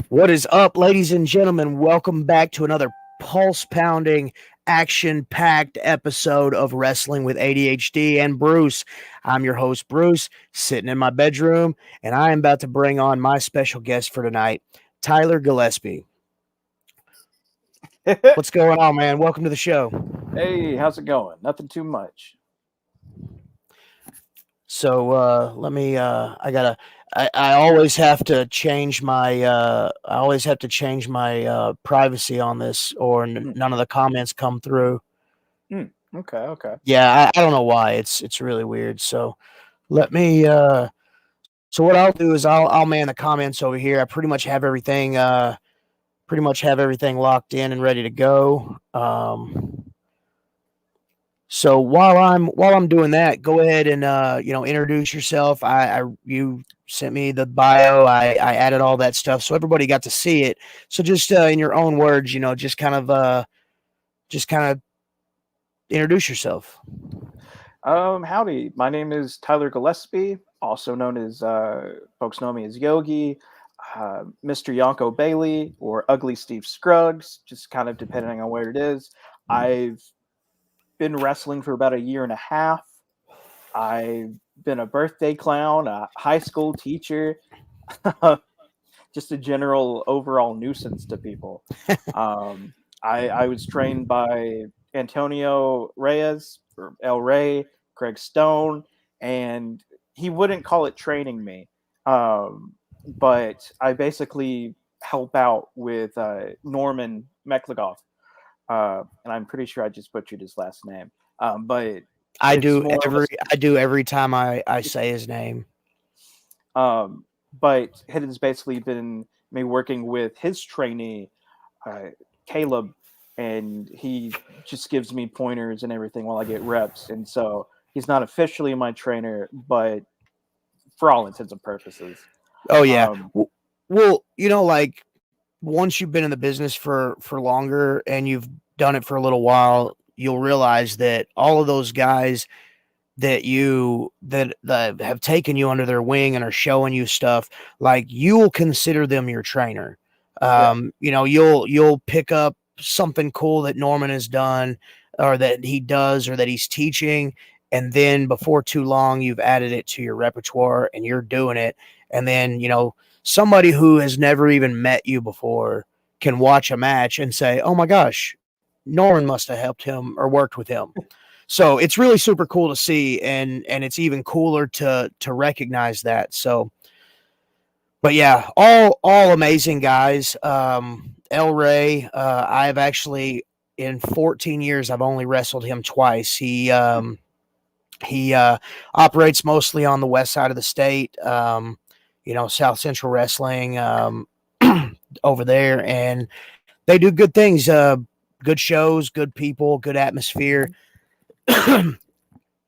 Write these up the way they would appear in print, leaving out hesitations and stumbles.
What is up, ladies and gentlemen? Welcome back to another pulse pounding, action packed episode of Wrestling with ADHD and Bruce. I'm your host, Bruce, sitting in my bedroom, and I am about to bring on my special guest for tonight, Tyler Gillespie. What's going on, man? Welcome to the show. Hey, how's it going? Nothing too much. So let me. I always have to change my. I always have to change my privacy on this, or Mm, none of the comments come through. okay. Yeah, I don't know why. It's really weird. So let me. So what I'll do is I'll man the comments over here. I pretty much have everything locked in and ready to go. So while I'm doing that, go ahead and introduce yourself. You sent me the bio. I added all that stuff so everybody got to see it. So just in your own words, just kind of introduce yourself. Howdy. My name is Tyler Gillespie, also known as folks know me as Yogi, Mr. Yonko Bailey, or Ugly Steve Scruggs, just kind of depending on where it is. I've been wrestling for about a year and a half. I've been a birthday clown, a high school teacher, just a general overall nuisance to people. I was trained by Antonio Reyes or El Rey, Craig Stone, and he wouldn't call it training me, but I basically help out with Norman Mekligoff, and I'm pretty sure I just butchered his last name, but I it's do more of a I do every time I say his name. but it has basically been me working with his trainee, Caleb, and he just gives me pointers and everything while I get reps. And so he's not officially my trainer, but for all intents and purposes. Oh yeah. Um, Well, like once you've been in the business for longer and you've done it for a little while, you'll realize that all of those guys that have taken you under their wing and are showing you stuff, like you will consider them your trainer. yeah, You'll pick up something cool that Norman has done or that he does or that he's teaching, and then before too long you've added it to your repertoire and you're doing it, and then somebody who has never even met you before can watch a match and say, oh my gosh, Norman must have helped him or worked with him. So it's really super cool to see, and it's even cooler to recognize that. So, but yeah, all amazing guys. El Rey, I've actually in 14 years I've only wrestled him twice. He operates mostly on the west side of the state. South Central Wrestling over there, and they do good things. Good shows, good people, good atmosphere. yeah,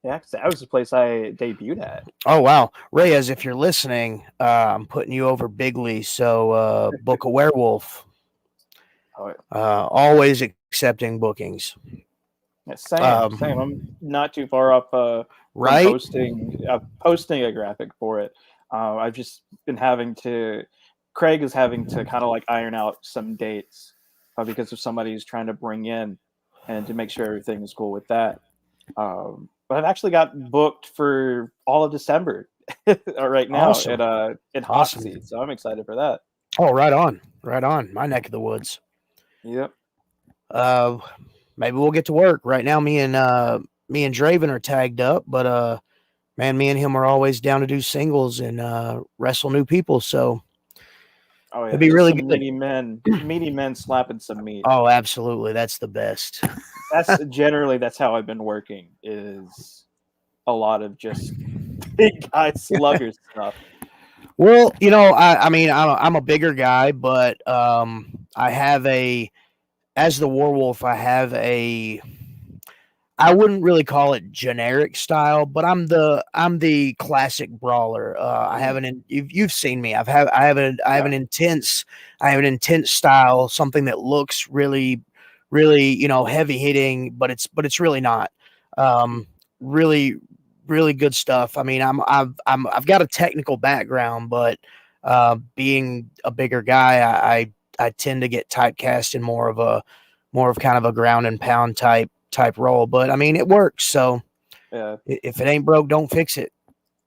'cause that was the place I debuted at. Oh wow, Reyes, if you're listening, I'm putting you over bigly. So book a werewolf. Oh, Always accepting bookings. yeah, same. I'm not too far off from Right? posting a graphic for it. I've just been having to. Craig is having to kind of like iron out some dates because of somebody who's trying to bring in, and to make sure everything is cool with that. But I've actually got booked for all of December right now Awesome. at Hot Awesome. Seat, so I'm excited for that. Oh, right on. Right on. My neck of the woods. Yep. Uh, Maybe we'll get to work. Right now, me and Draven are tagged up, but man, me and him are always down to do singles and wrestle new people. So Oh it'd yeah, be just really some good. meaty men slapping some meat. Oh, absolutely. That's the best. That's how I've been working. Is a lot of just big guy slugger stuff. Well, I mean, I'm a bigger guy, but I have as the Warwolf, I wouldn't really call it generic style, but I'm the classic brawler. I have Mm, you've seen me. I have yeah. an intense style, something that looks really, really, heavy hitting, but it's really not. Really, really good stuff. I mean, I've got a technical background, but Being a bigger guy, I tend to get typecast in more of kind of a ground and pound type role. But I mean, it works. So Yeah, if it ain't broke, don't fix it.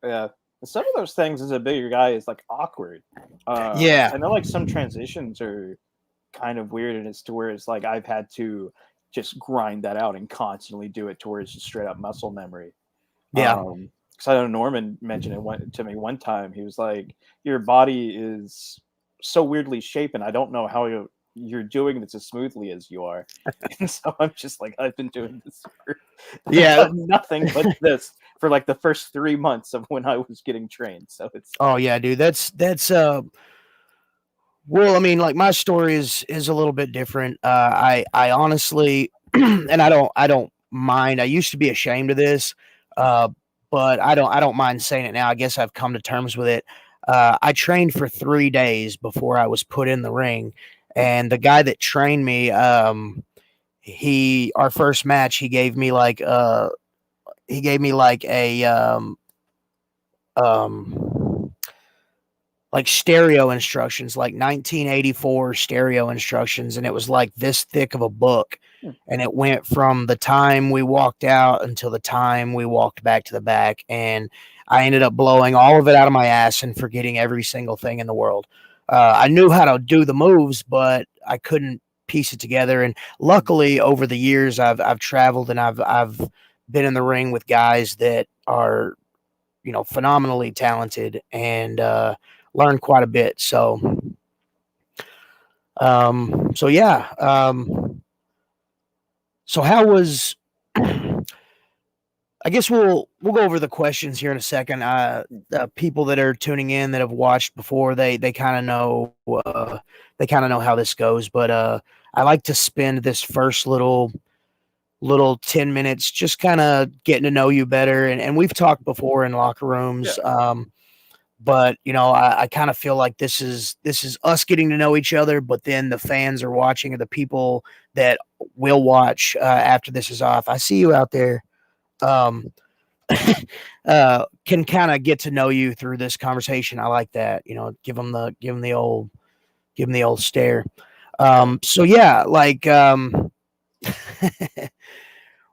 yeah. And some of those things as a bigger guy is like awkward. Yeah, I know like some transitions are kind of weird, and it's to where it's like I've had to just grind that out and constantly do it to where it's just straight up muscle memory. yeah. Because I know Norman mentioned to me one time. He was like, "Your body is so weirdly shaped, and I don't know how you're doing this as smoothly as you are." And so I'm just like, I've been doing this for I've Yeah. done nothing but this for like the first 3 months of when I was getting trained. So it's Oh yeah, dude. That's well, I mean, like my story is a little bit different. I honestly, and I don't mind. I used to be ashamed of this, uh, but I don't mind saying it now. I guess I've come to terms with it. I trained for 3 days before I was put in the ring, and the guy that trained me, he our first match, he gave me um like stereo instructions, like 1984 stereo instructions, and it was like this thick of a book, Hmm. and it went from the time we walked out until the time we walked back to the back, and I ended up blowing all of it out of my ass and forgetting every single thing in the world. I knew how to do the moves, but I couldn't piece it together. And luckily, over the years, I've traveled and I've been in the ring with guys that are phenomenally talented and learned quite a bit. So yeah. So how was? I guess we'll go over the questions here in a second. People that are tuning in that have watched before, they kind of know how this goes. But I like to spend this first little 10 minutes just kind of getting to know you better. And we've talked before in locker Yeah. rooms. But I kind of feel like this is us getting to know each other, but then the fans are watching, or the people that will watch after this is off. I see you out there. Um, can kind of get to know you through this conversation. I like that. Give them the old stare. So yeah, like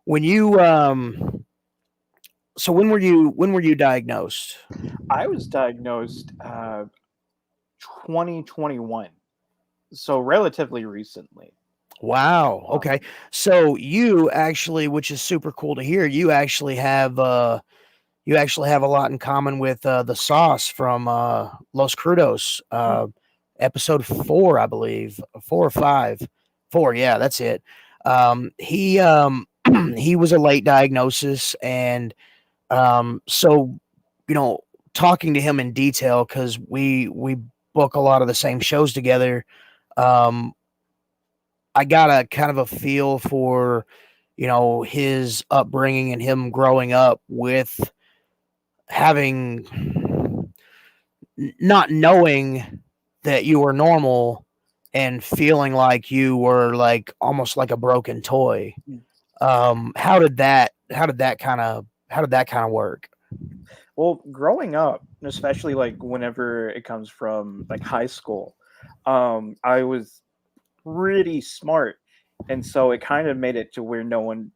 when you so when were you diagnosed? I was diagnosed 2021, so relatively recently. Wow. Okay. Um, So you actually, which is super cool to hear, you actually have a lot in common with the Sauce from Los Crudos, hmm, episode 4, I believe, 4 or 5. 4, yeah, that's it. He he was a late diagnosis, and so you know, talking to him in detail, because we book a lot of the same shows together. Um, I got a kind of a feel for, his upbringing and him growing up with having not knowing that you were normal and feeling like you were like almost like a broken toy. hmm. How did that kind of work? Well, growing up, especially like whenever it comes from like high school, I was pretty smart, and so it kind of made it to where no one,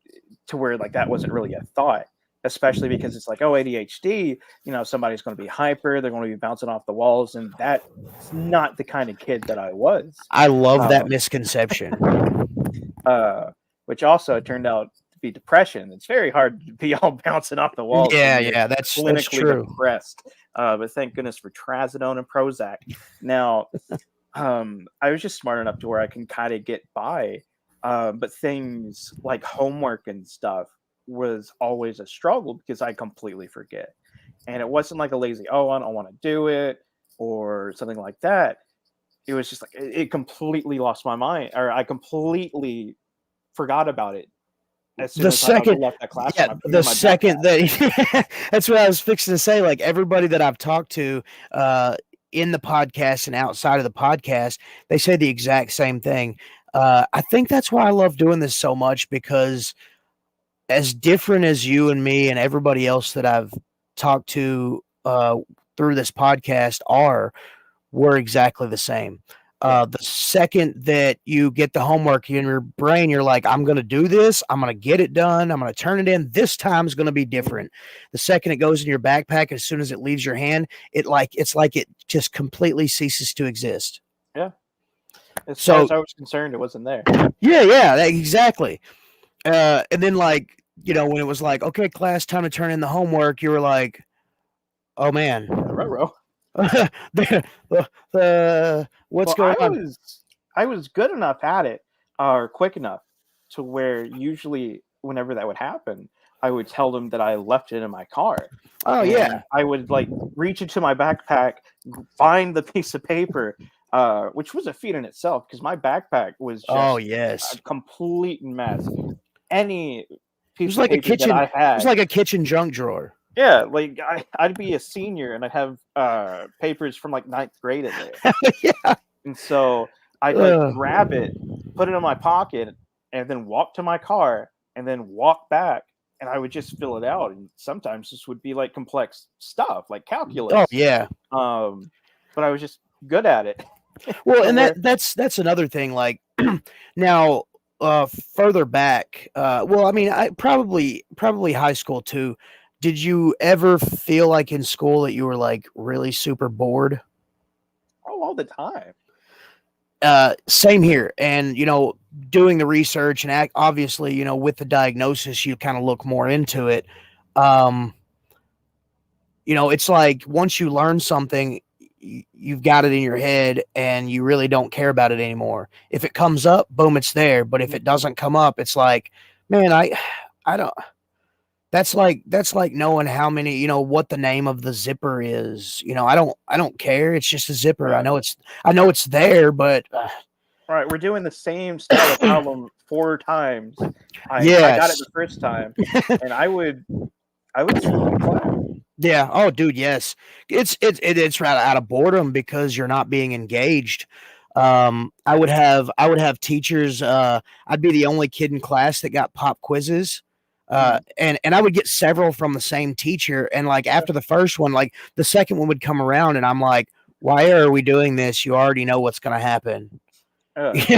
to where like that wasn't really a thought. Especially because it's like, oh, ADHD, somebody's going to be hyper, they're going to be bouncing off the walls, and that's not the kind of kid that I was. I love that Um, misconception. uh, which also turned out to be depression. It's very hard to be all bouncing off the walls when Yeah, you're yeah, that's clinically true. depressed. But thank goodness for trazodone and Prozac. Now, I was just smart enough to where I can kind of get by. But things like homework and stuff was always a struggle because I completely forget. And it wasn't like a lazy, oh, I don't want to do it or something like that. It was just like it completely lost my mind, or I completely forgot about it as soon The as I second, left that yeah, classroom. I put it the in my backpack. second that that's what I was fixing to say. Like everybody that I've talked to uh, in the podcast and outside of the podcast, they say the exact same thing. I think that's why I love doing this so much, because as different as you and me and everybody else that I've talked to through this podcast are, we're exactly the same. Yeah. The second that you get the homework in your brain, you're like, I'm going to do this. I'm going to get it done. I'm going to turn it in. This time is going to be different. The second it goes in your backpack, as soon as it leaves your hand, it's like it just completely ceases to exist. Yeah. As far So as I was concerned, it wasn't there. yeah, exactly. And then like, when it was like, okay, class, time to turn in the homework, you were like, oh man, Ruh-roh. what's Well, going on? I was good enough at it, or quick enough, to where usually whenever that would happen, I would tell them that I left it in my car. Oh And yeah. I would like reach into my backpack, find the piece of paper, which was a feat in itself because my backpack was Oh just yes. a complete mess. Any It piece was of like a paper that kitchen. I It was had, like a kitchen junk drawer. yeah, like I'd be a senior and I'd have papers from like ninth grade in there. Yeah. And so I'd like grab it, put it in my pocket, and then walk to my car and then walk back. And I would just fill it out. And sometimes this would be like complex stuff, like Oh calculus. yeah. But I was just good at it. Well, So and where, that's another thing. Like now, further back. Well, I mean, I probably high school too. Did you ever feel like in school that you were like really super bored? all the time. Same here. And, doing the research and obviously, with the diagnosis, you kind of look more into it. Um, it's like once you learn something, you've got it in your head and you really don't care about it anymore. If it comes up, boom, it's there. But if it doesn't come up, it's like, man, I don't. That's like knowing how many, what the name of the zipper is. I don't care. It's just a zipper. Right. I know it's there, but Right, we're doing the same style of problem 4 times. I got it yes. the first time, and I would screw class. Yeah. Oh, dude. Yes. It's right out of boredom because you're not being engaged. I would have teachers. I'd be the only kid in class that got pop quizzes. And I would get several from the same teacher. And like after the first one, like the second one would come around, and I'm like, why are we doing this? You already know what's going to happen.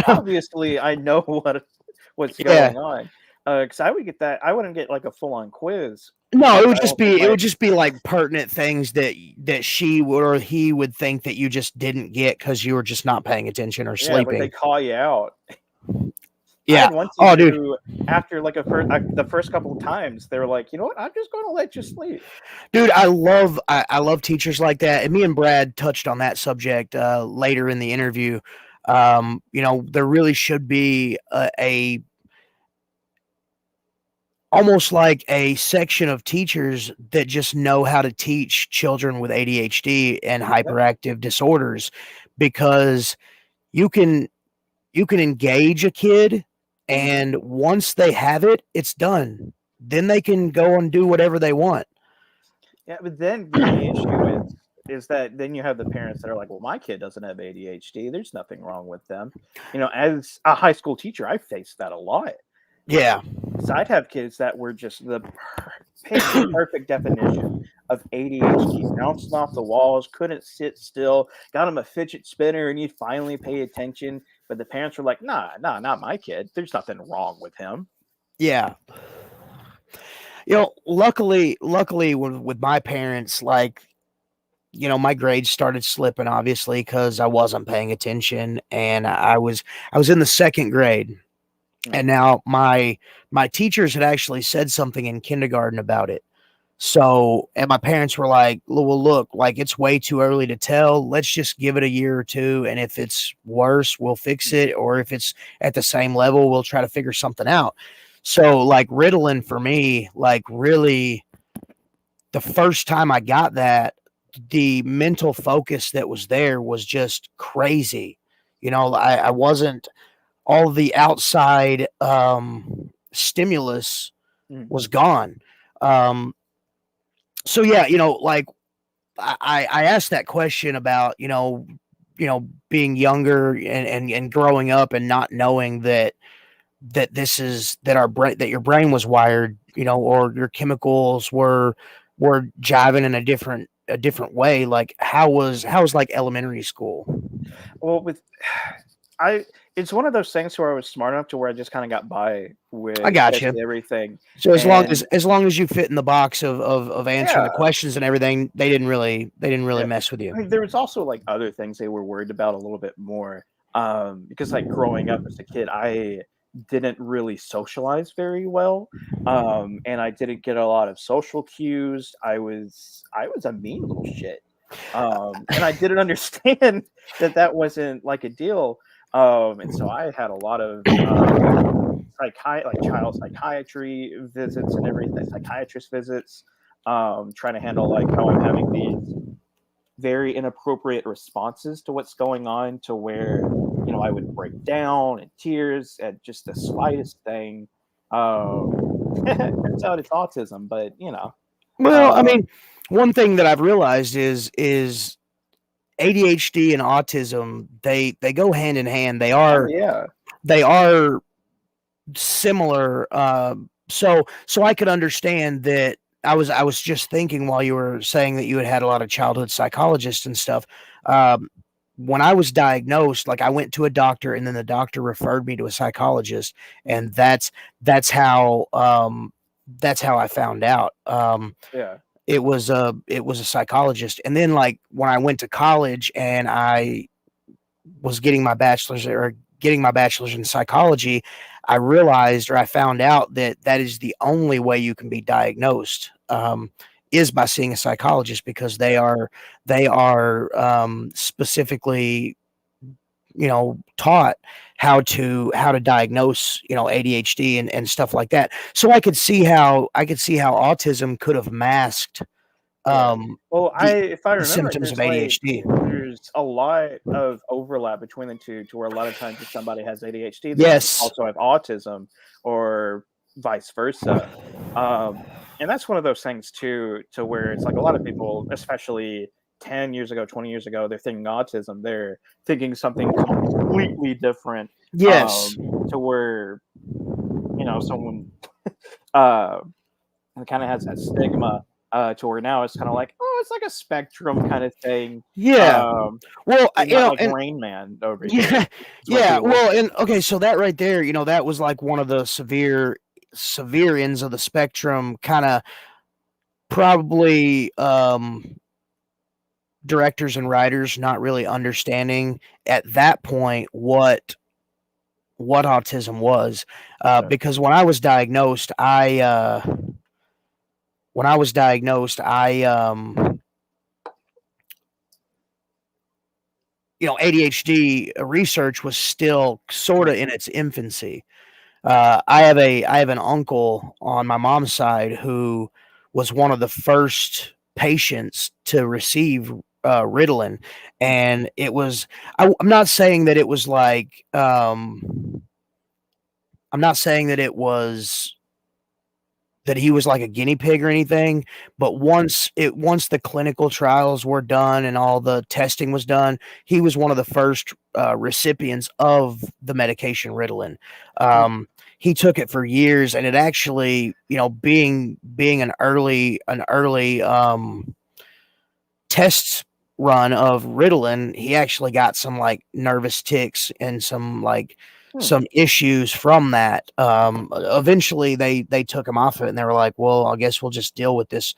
Obviously, I know what's Yeah. going on. Because I would get that. I wouldn't get like a full on quiz. No, it would I just don't think be my like pertinent things that she would or he would think that you just didn't get because you were just not paying attention or yeah, but they sleeping. call you out. I Yeah. had one Oh, teacher dude. who, after like the first couple of times, they were like, you know what, I'm just going to let you sleep. Dude, I love teachers like that. And me and Brad touched on that subject later in the interview. There really should be a almost like a section of teachers that just know how to teach children with ADHD and hyperactive disorders, because you can engage a kid, and once they have it, it's done. Then they can go and do whatever they want. Yeah, but then the issue is that then you have the parents that are like, well, my kid doesn't have ADHD. There's nothing wrong with them. As a high school teacher, I faced that a lot. Yeah. So I'd have kids that were just the perfect definition of ADHD, bouncing off the walls, couldn't sit still, got him a fidget spinner, and you'd finally pay attention. But the parents were like, nah, not my kid. There's nothing wrong with him. Yeah. Luckily with my parents, like, my grades started slipping, obviously, because I wasn't paying attention, and I was in the second grade. And now my teachers had actually said something in kindergarten about it. So, and my parents were like, well, look, like it's way too early to tell. Let's just give it a year or two. And if it's worse, we'll fix it. Or if it's at the same level, we'll try to figure something out. So like Ritalin for me, like really the first time I got that, the mental focus that was there was just crazy. I wasn't, all the outside stimulus was gone. So yeah, like I asked that question about, being younger and growing up and not knowing that our brain, that your brain was wired, or your chemicals were jiving in a different different way. Like how was like elementary school? Well, with I it's one of those things where I was smart enough to where I just kind of got by I with got you. basically everything. So And as long as you fit in the box of answering the yeah, questions and everything, they didn't really yeah. mess with I you. mean, there was also like other things they were worried about a little bit more. Because like growing up as a kid, I didn't really socialize very well. And I didn't get a lot of social cues. I was a mean little shit. And I didn't understand that that wasn't like a deal. And so I had a lot of like child psychiatry visits and everything, psychiatrist visits, trying to handle like how I'm having these very inappropriate responses to what's going on, to where I would break down in tears at just the slightest thing. Turns out it's autism, but Well, I um, mean, one thing that I've realized is ADHD and autism, they go hand in hand. They oh are yeah, they are similar. So I could understand that. I was just thinking while you were saying that you had a lot of childhood psychologists and stuff. Um, when I was diagnosed, like I went to a doctor, and then the doctor referred me to a psychologist, mhm, and that's how I found out. yeah, It was a psychologist, and then like when I went to college and I was getting my bachelor's in psychology, I realized, or I found out, that that is the only way you can be diagnosed, is by seeing a psychologist, because they yeah. are specifically, taught how to diagnose, ADHD and stuff like that. So I could see how autism could have masked Yeah. Well, the if I remember right, symptoms of there's like ADHD. there's a lot of overlap between the two, to where a lot of times if somebody has ADHD, they might Yes. also have autism, or vice versa. And that's one of those things too, to where it's like a lot of people, especially 10 years ago, 20 years ago, they're thinking autism, they're thinking something completely different. Yes. To where, someone uh kind of has that stigma, to where now it's kind of like, oh, it's like a spectrum kind of thing. Yeah. Um, Well, and not like and Rain Man over yeah, here. That's what yeah. people. Well, and okay, so that right there, that was like one of the severe ends of the spectrum, kind of probably directors and writers not really understanding at that point what autism was, Yeah. because when I was diagnosed, ADHD research was still sort of Mm, in its infancy. I have an uncle on my mom's side who was one of the first patients to receive Ritalin, mm, and it was. I'm not saying that it was like. I'm not saying that he was like a guinea pig or anything, but once the clinical trials were done and all the testing was done, he was one of the first recipients of the medication Ritalin. mm, He took it for years, and it actually, being an early test run of Ritalin, he actually got some like nervous tics and mm, some issues from that. Eventually, they took him off of it, and they were like, "Well, I guess we'll just deal with this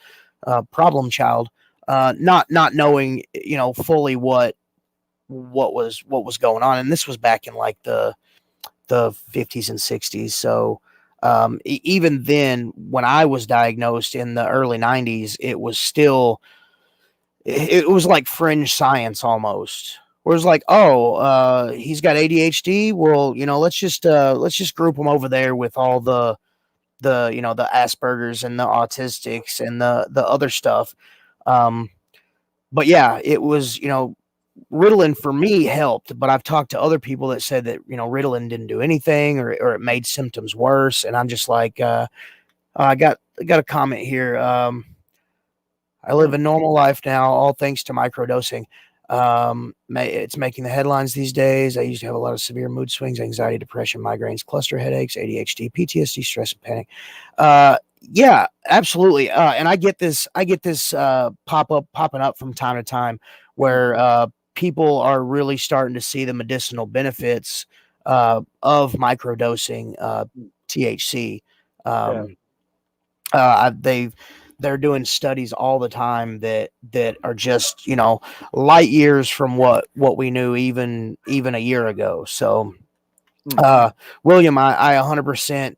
problem child," not knowing, fully what was going on. And this was back in like the 50s and 60s. So even then, when I was diagnosed in the early 90s, it was like fringe science almost. Where it's like, oh, he's got ADHD. Well, let's just group him over there with all the Aspergers and the autistics and the other stuff. Um, but yeah, it was, Ritalin for me helped, but I've talked to other people that said that, Ritalin didn't do anything, or it made symptoms worse. And I'm just like, I got a comment here. I live mm. a normal life now, all thanks to microdosing. It's making the headlines these days. I used to have a lot of severe mood swings, anxiety, depression, migraines, cluster headaches, ADHD, PTSD, stress, and panic. Yeah, absolutely. And I get this popping up from time to time where people are really starting to see the medicinal benefits of microdosing Mm. THC. Yeah. Um, they're doing studies all the time that are just light years from what we knew even a year ago. So Mm. uh, William, I 100%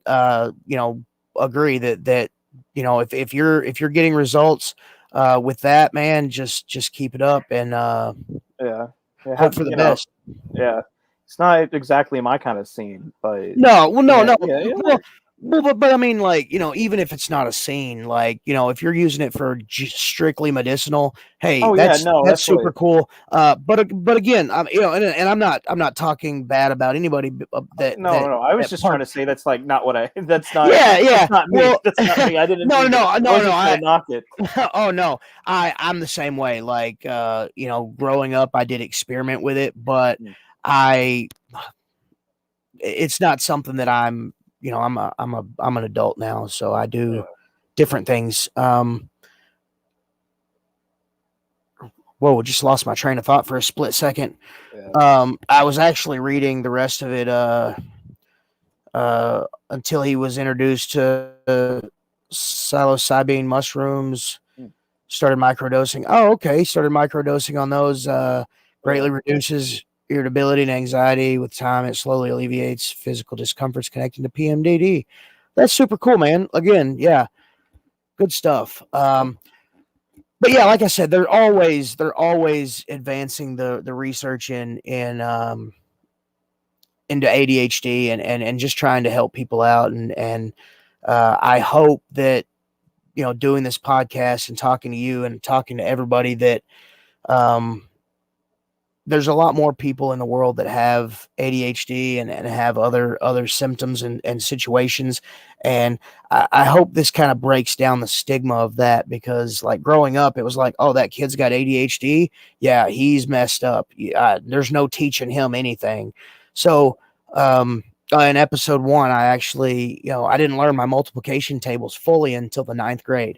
agree that if you're getting results with that, man, just keep it up and Yeah. Yeah. hope for the best. Yeah. It's not exactly my kind of scene, but No, well, no, yeah, no. yeah, yeah. But I mean, like, even if it's not a scene, like, if you're using it for strictly medicinal, hey, Oh yeah, that's no, that's that's super what. cool. But again, and I'm not talking bad about anybody that No, no. I was that just trying part. to say that's like not what I. That's not. Yeah, That's yeah. not me. Well, That's not me. I didn't no, mean to. no, I no, no. wasn't trying to knock it. Oh no, I'm the same way. Like, growing up, I did experiment with it, but Mm. I it's not something that I'm an adult now, so I do Yeah, different things. Whoa, just lost my train of thought for a split second. yeah, I was actually reading the rest of it until he was introduced to psilocybin mushrooms. mm, Started microdosing. Oh, okay. Started microdosing on those. yeah. Greatly reduces irritability and anxiety. With time, it slowly alleviates physical discomforts connecting to PMDD. That's super cool, man. Again, yeah, good stuff. But yeah, like I said, they're always advancing the research in into ADHD and just trying to help people out and I hope that doing this podcast and talking to you and talking to everybody that um, there's a lot more people in the world that have ADHD and have other symptoms and situations. And I hope this kind of breaks down the stigma of that because like growing up, it was like, oh, that kid's got ADHD. Yeah, he's messed up. There's no teaching him anything. So, in episode 1, I actually, I didn't learn my multiplication tables fully until the 9th grade.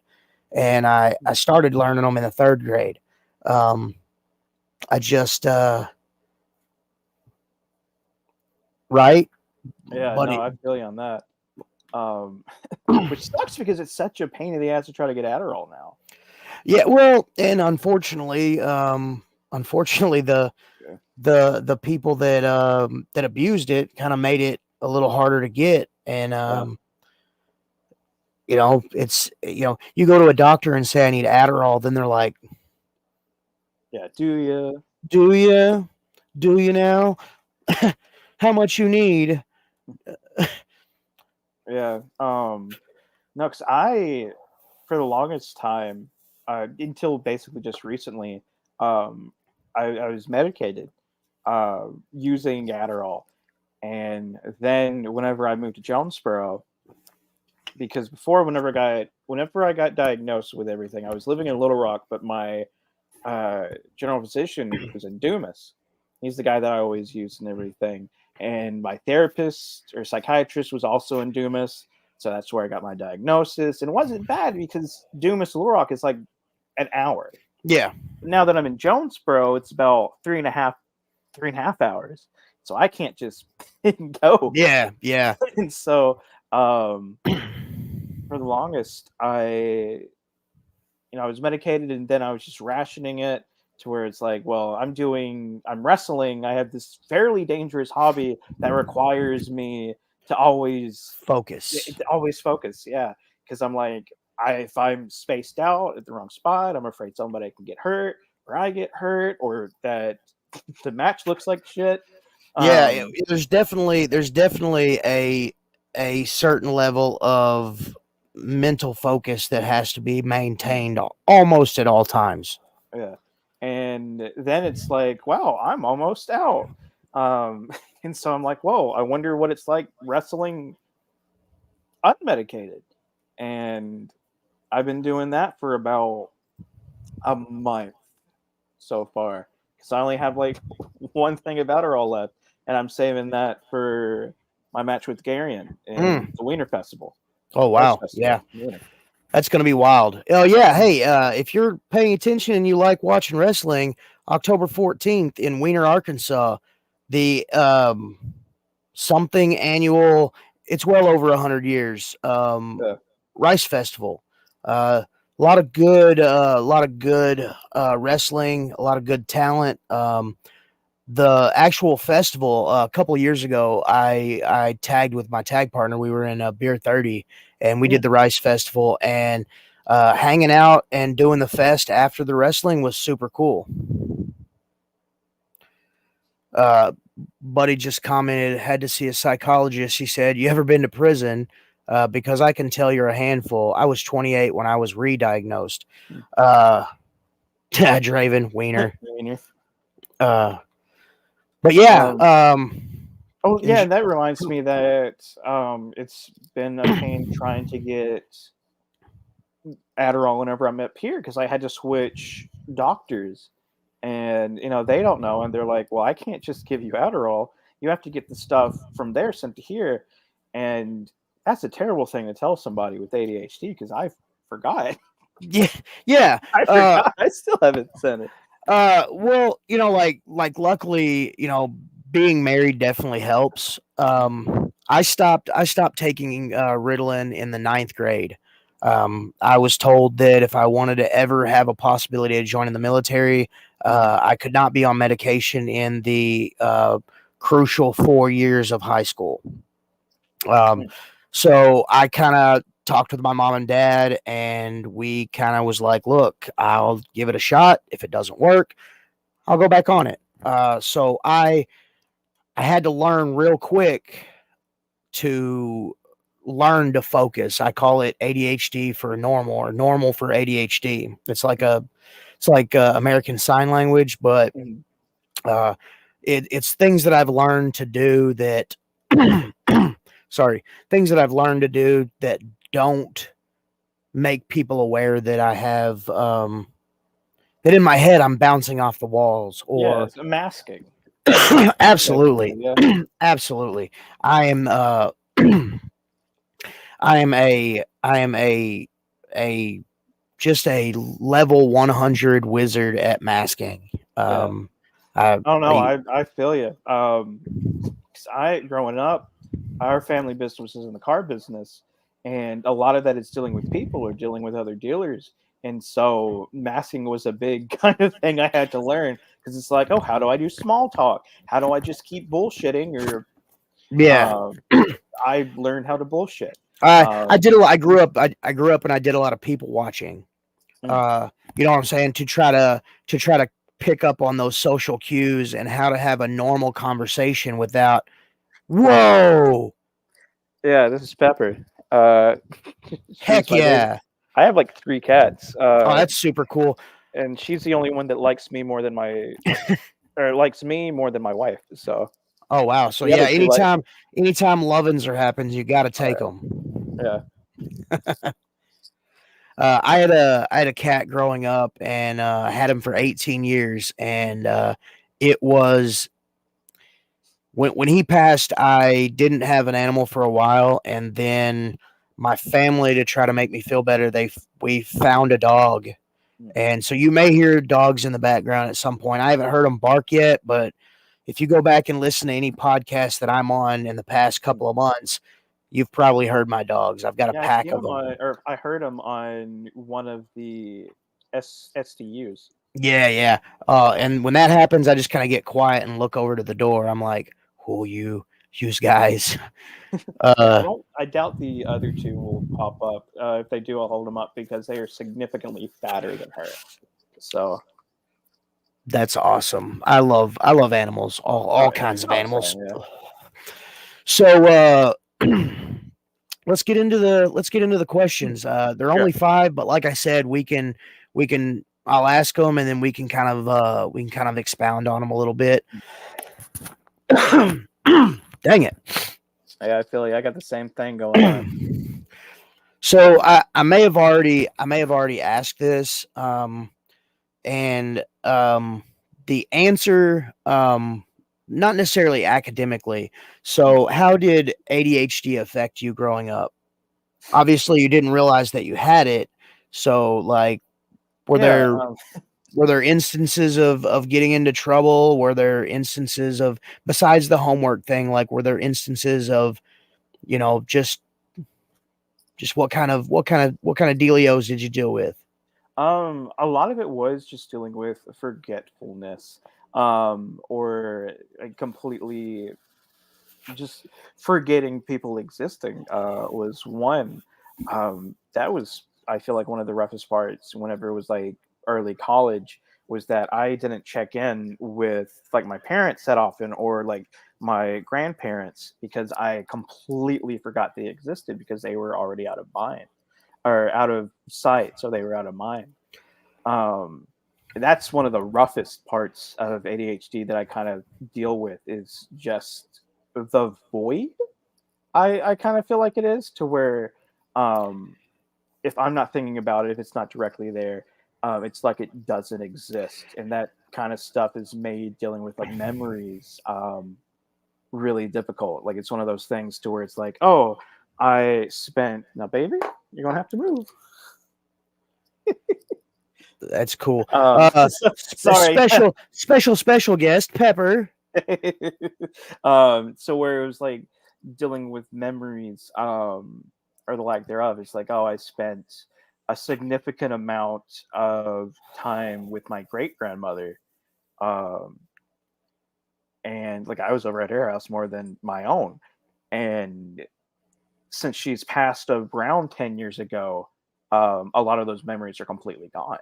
And I started learning them in the 3rd grade. Um, I just right, Yeah, but no, it, I feel you on that. Um, which sucks because it's such a pain in the ass to try to get Adderall now. yeah, well, and unfortunately, Yeah, the people that abused it kind of made it a little harder to get, and yeah, it's you go to a doctor and say I need Adderall, then they're like, yeah. Do you? do you, do you now? How much you need? Yeah. No, because I, for the longest time, until basically just recently, um, I was medicated, using Adderall, and then whenever I moved to Jonesboro, because before, whenever I got diagnosed with everything, I was living in Little Rock, but my general physician was in Dumas. He's the guy that I always use and everything. And my therapist or psychiatrist was also in Dumas. So that's where I got my diagnosis. And it wasn't bad because Dumas to Little Rock is like an hour. Yeah, Now that I'm in Jonesboro, it's about 3.5 hours. So I can't just go. yeah, yeah, And so for the longest, I was medicated and then I was just rationing it to where it's like, well, I'm wrestling. I have this fairly dangerous hobby that requires me to focus. always focus. Yeah. Cause I'm like, if I'm spaced out at the wrong spot, I'm afraid somebody can get hurt or I get hurt or that the match looks like shit. Yeah, Um, there's definitely a certain level of mental focus that has to be maintained almost at all times. yeah. And then it's like, wow, I'm almost out. And so I'm like, whoa, I wonder what it's like wrestling unmedicated. And I've been doing that for about a month so far because I only have like one thing of Adderall left, and I'm saving that for my match with Garion in Mm. the Wiener Festival. Oh Rice wow, yeah. Festival. Yeah. That's going to be wild. Oh yeah. Hey, if you're paying attention and you like watching wrestling, October 14th in Weiner, Arkansas, the something annual. It's well over 100 years. Yeah. Rice Festival. A lot of good wrestling, a lot of good talent. The actual festival a couple of years ago, I tagged with my tag partner. We were in a Beer 30, and we did the Rice Festival, and hanging out and doing the fest after the wrestling was super cool. Buddy just commented, had to see a psychologist. He said, "You ever been to prison? Because I can tell you're a handful. I was 28 when I was re-diagnosed." Uh, Draven Wiener. Wiener. But yeah. Oh yeah, that reminds me that it's been a pain trying to get Adderall whenever I'm up here because I had to switch doctors, and they don't know, and they're like, "Well, I can't just give you Adderall. You have to get the stuff from there sent to here," and that's a terrible thing to tell somebody with ADHD because I forgot. Yeah. I forgot. I still haven't sent it. Well, luckily, being married definitely helps. I stopped taking Ritalin in the 9th grade. I was told that if I wanted to ever have a possibility of joining the military, I could not be on medication in the crucial 4 years of high school. So I kind of talked with my mom and dad, and we kind of was like, look, I'll give it a shot. If it doesn't work, I'll go back on it. So I had to learn real quick to learn to focus. I call it ADHD for normal, or normal for ADHD. It's like American Sign Language, but it's things that I've learned to do that things that I've learned to do that don't make people aware that I have that in my head I'm bouncing off the walls, Yeah, or it's masking. absolutely. Yeah. Absolutely. I am I am a just a level 100 wizard at masking. I, Oh no, I I feel you. 'Cause growing up, our family business was in the car business, and a lot of that is dealing with people or dealing with other dealers. And so masking was a big kind of thing I had to learn because it's like, oh, how do I do small talk? How do I just keep bullshitting? Or yeah. um, I learned how to bullshit. I did a lot. I grew up and I did a lot of people watching. You know what I'm saying? To try to pick up on those social cues and how to have a normal conversation without, whoa, Yeah, this is Pepper. She's heck my baby. yeah. I have like 3 cats. Oh, that's super cool. And she's the only one that likes me more than or likes me more than my wife. So Oh wow. So the yeah, other two like, anytime lovin's are happens, you got to take them. yeah, I had a cat growing up, and I had him for 18 years, and it was when he passed. I didn't have an animal for a while, and then my family, to try to make me feel better, we found a dog, and so you may hear dogs in the background at some point. I haven't heard them bark yet, but if you go back and listen to any podcast that I'm on in the past couple of months, you've probably heard my dogs. I've got a yeah. I pack see of him them. or I heard him on one of the STUs. Yeah, yeah. And when that happens, I just kind of get quiet and look over to the door. I'm like, "Who you guys?" Uh, I doubt the other two will pop up. If they do, I'll hold them up because they are significantly fatter than her. So that's awesome. I love animals, all kinds of oh, animals. same, yeah. So let's get into the questions. They're only 5, but like I said, we can I'll ask them, and then we can kind of expound on them a little bit. Dang it. Yeah, I feel like I got the same thing going on. So I may have already asked this, and the answer, not necessarily academically. So how did ADHD affect you growing up? obviously you didn't realize that you had it. So like, were Yeah. there were there instances of getting into trouble? Were there instances of, besides the homework thing, like were there instances of, just what kind of dealios did you deal with? A lot of it was just dealing with forgetfulness, or completely just forgetting people existing was one. That was, I feel like, one of the roughest parts whenever it was like early college, was that I didn't check in with like my parents that often, or like my grandparents, because I completely forgot they existed because they were already out of mind or out of sight, so they were out of mind. um, that's one of the roughest parts of ADHD that I kind of deal with, is just the void. I kind of feel like it is, to where um, if I'm not thinking about it, if it's not directly there, it's like it doesn't exist. And that kind of stuff is made dealing with like memories really difficult. Like it's one of those things to where it's like, oh, I spent, now baby, you're gonna have to move. That's cool. Sorry. Special guest Pepper. So where it was like dealing with memories, or the lack thereof, it's like, oh, I spent a significant amount of time with my great grandmother, um, and like I was over at her house more than my own, and since she's passed around 10 years ago, a lot of those memories are completely gone.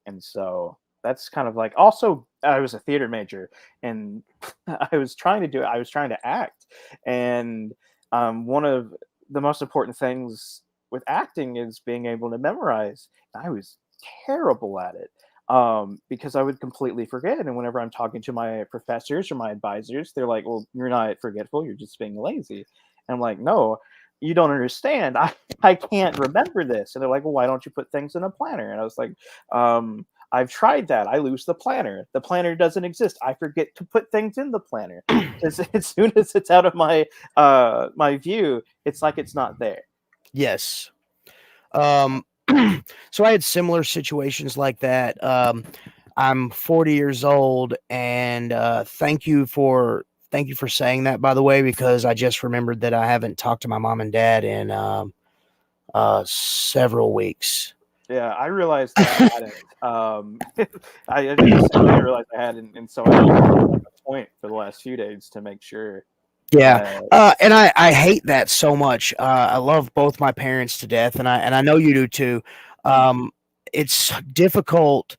And so that's kind of like, also I was a theater major, and I was trying to act. And one of the most important things with acting is being able to memorize. I was terrible at it, because I would completely forget. And whenever I'm talking to my professors or my advisors, they're like, well, you're not forgetful, you're just being lazy. And I'm like, no, you don't understand. I can't remember this. And they're like, well, why don't you put things in a planner? And I was like, I've tried that. I lose the planner. The planner doesn't exist. I forget to put things in the planner. As soon as it's out of my view, it's like it's not there. Yes. Um, so I had similar situations like that. I'm 40 years old, and thank you for saying that, by the way, because I just remembered that I haven't talked to my mom and dad in several weeks. Yeah, I realized I hadn't. I did the same thing. I realized I hadn't, and so I made it like a point for the last few days to make sure Yeah, that. and I hate that so much. I love both my parents to death, and I know you do too. Mm, Um, it's difficult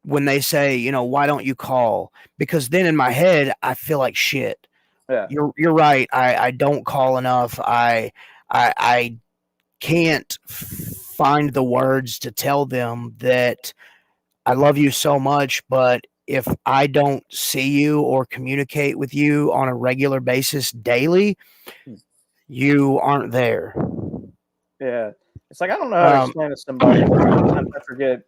when they say, why don't you call? Because then in my head, I feel like shit. yeah. You're right. I don't call enough. I can't find the words to tell them that I love you so much, but if I don't see you or communicate with you on a regular basis daily, Mm. you aren't there. Yeah, it's like I don't know how to Um, explain to somebody, but sometimes I forget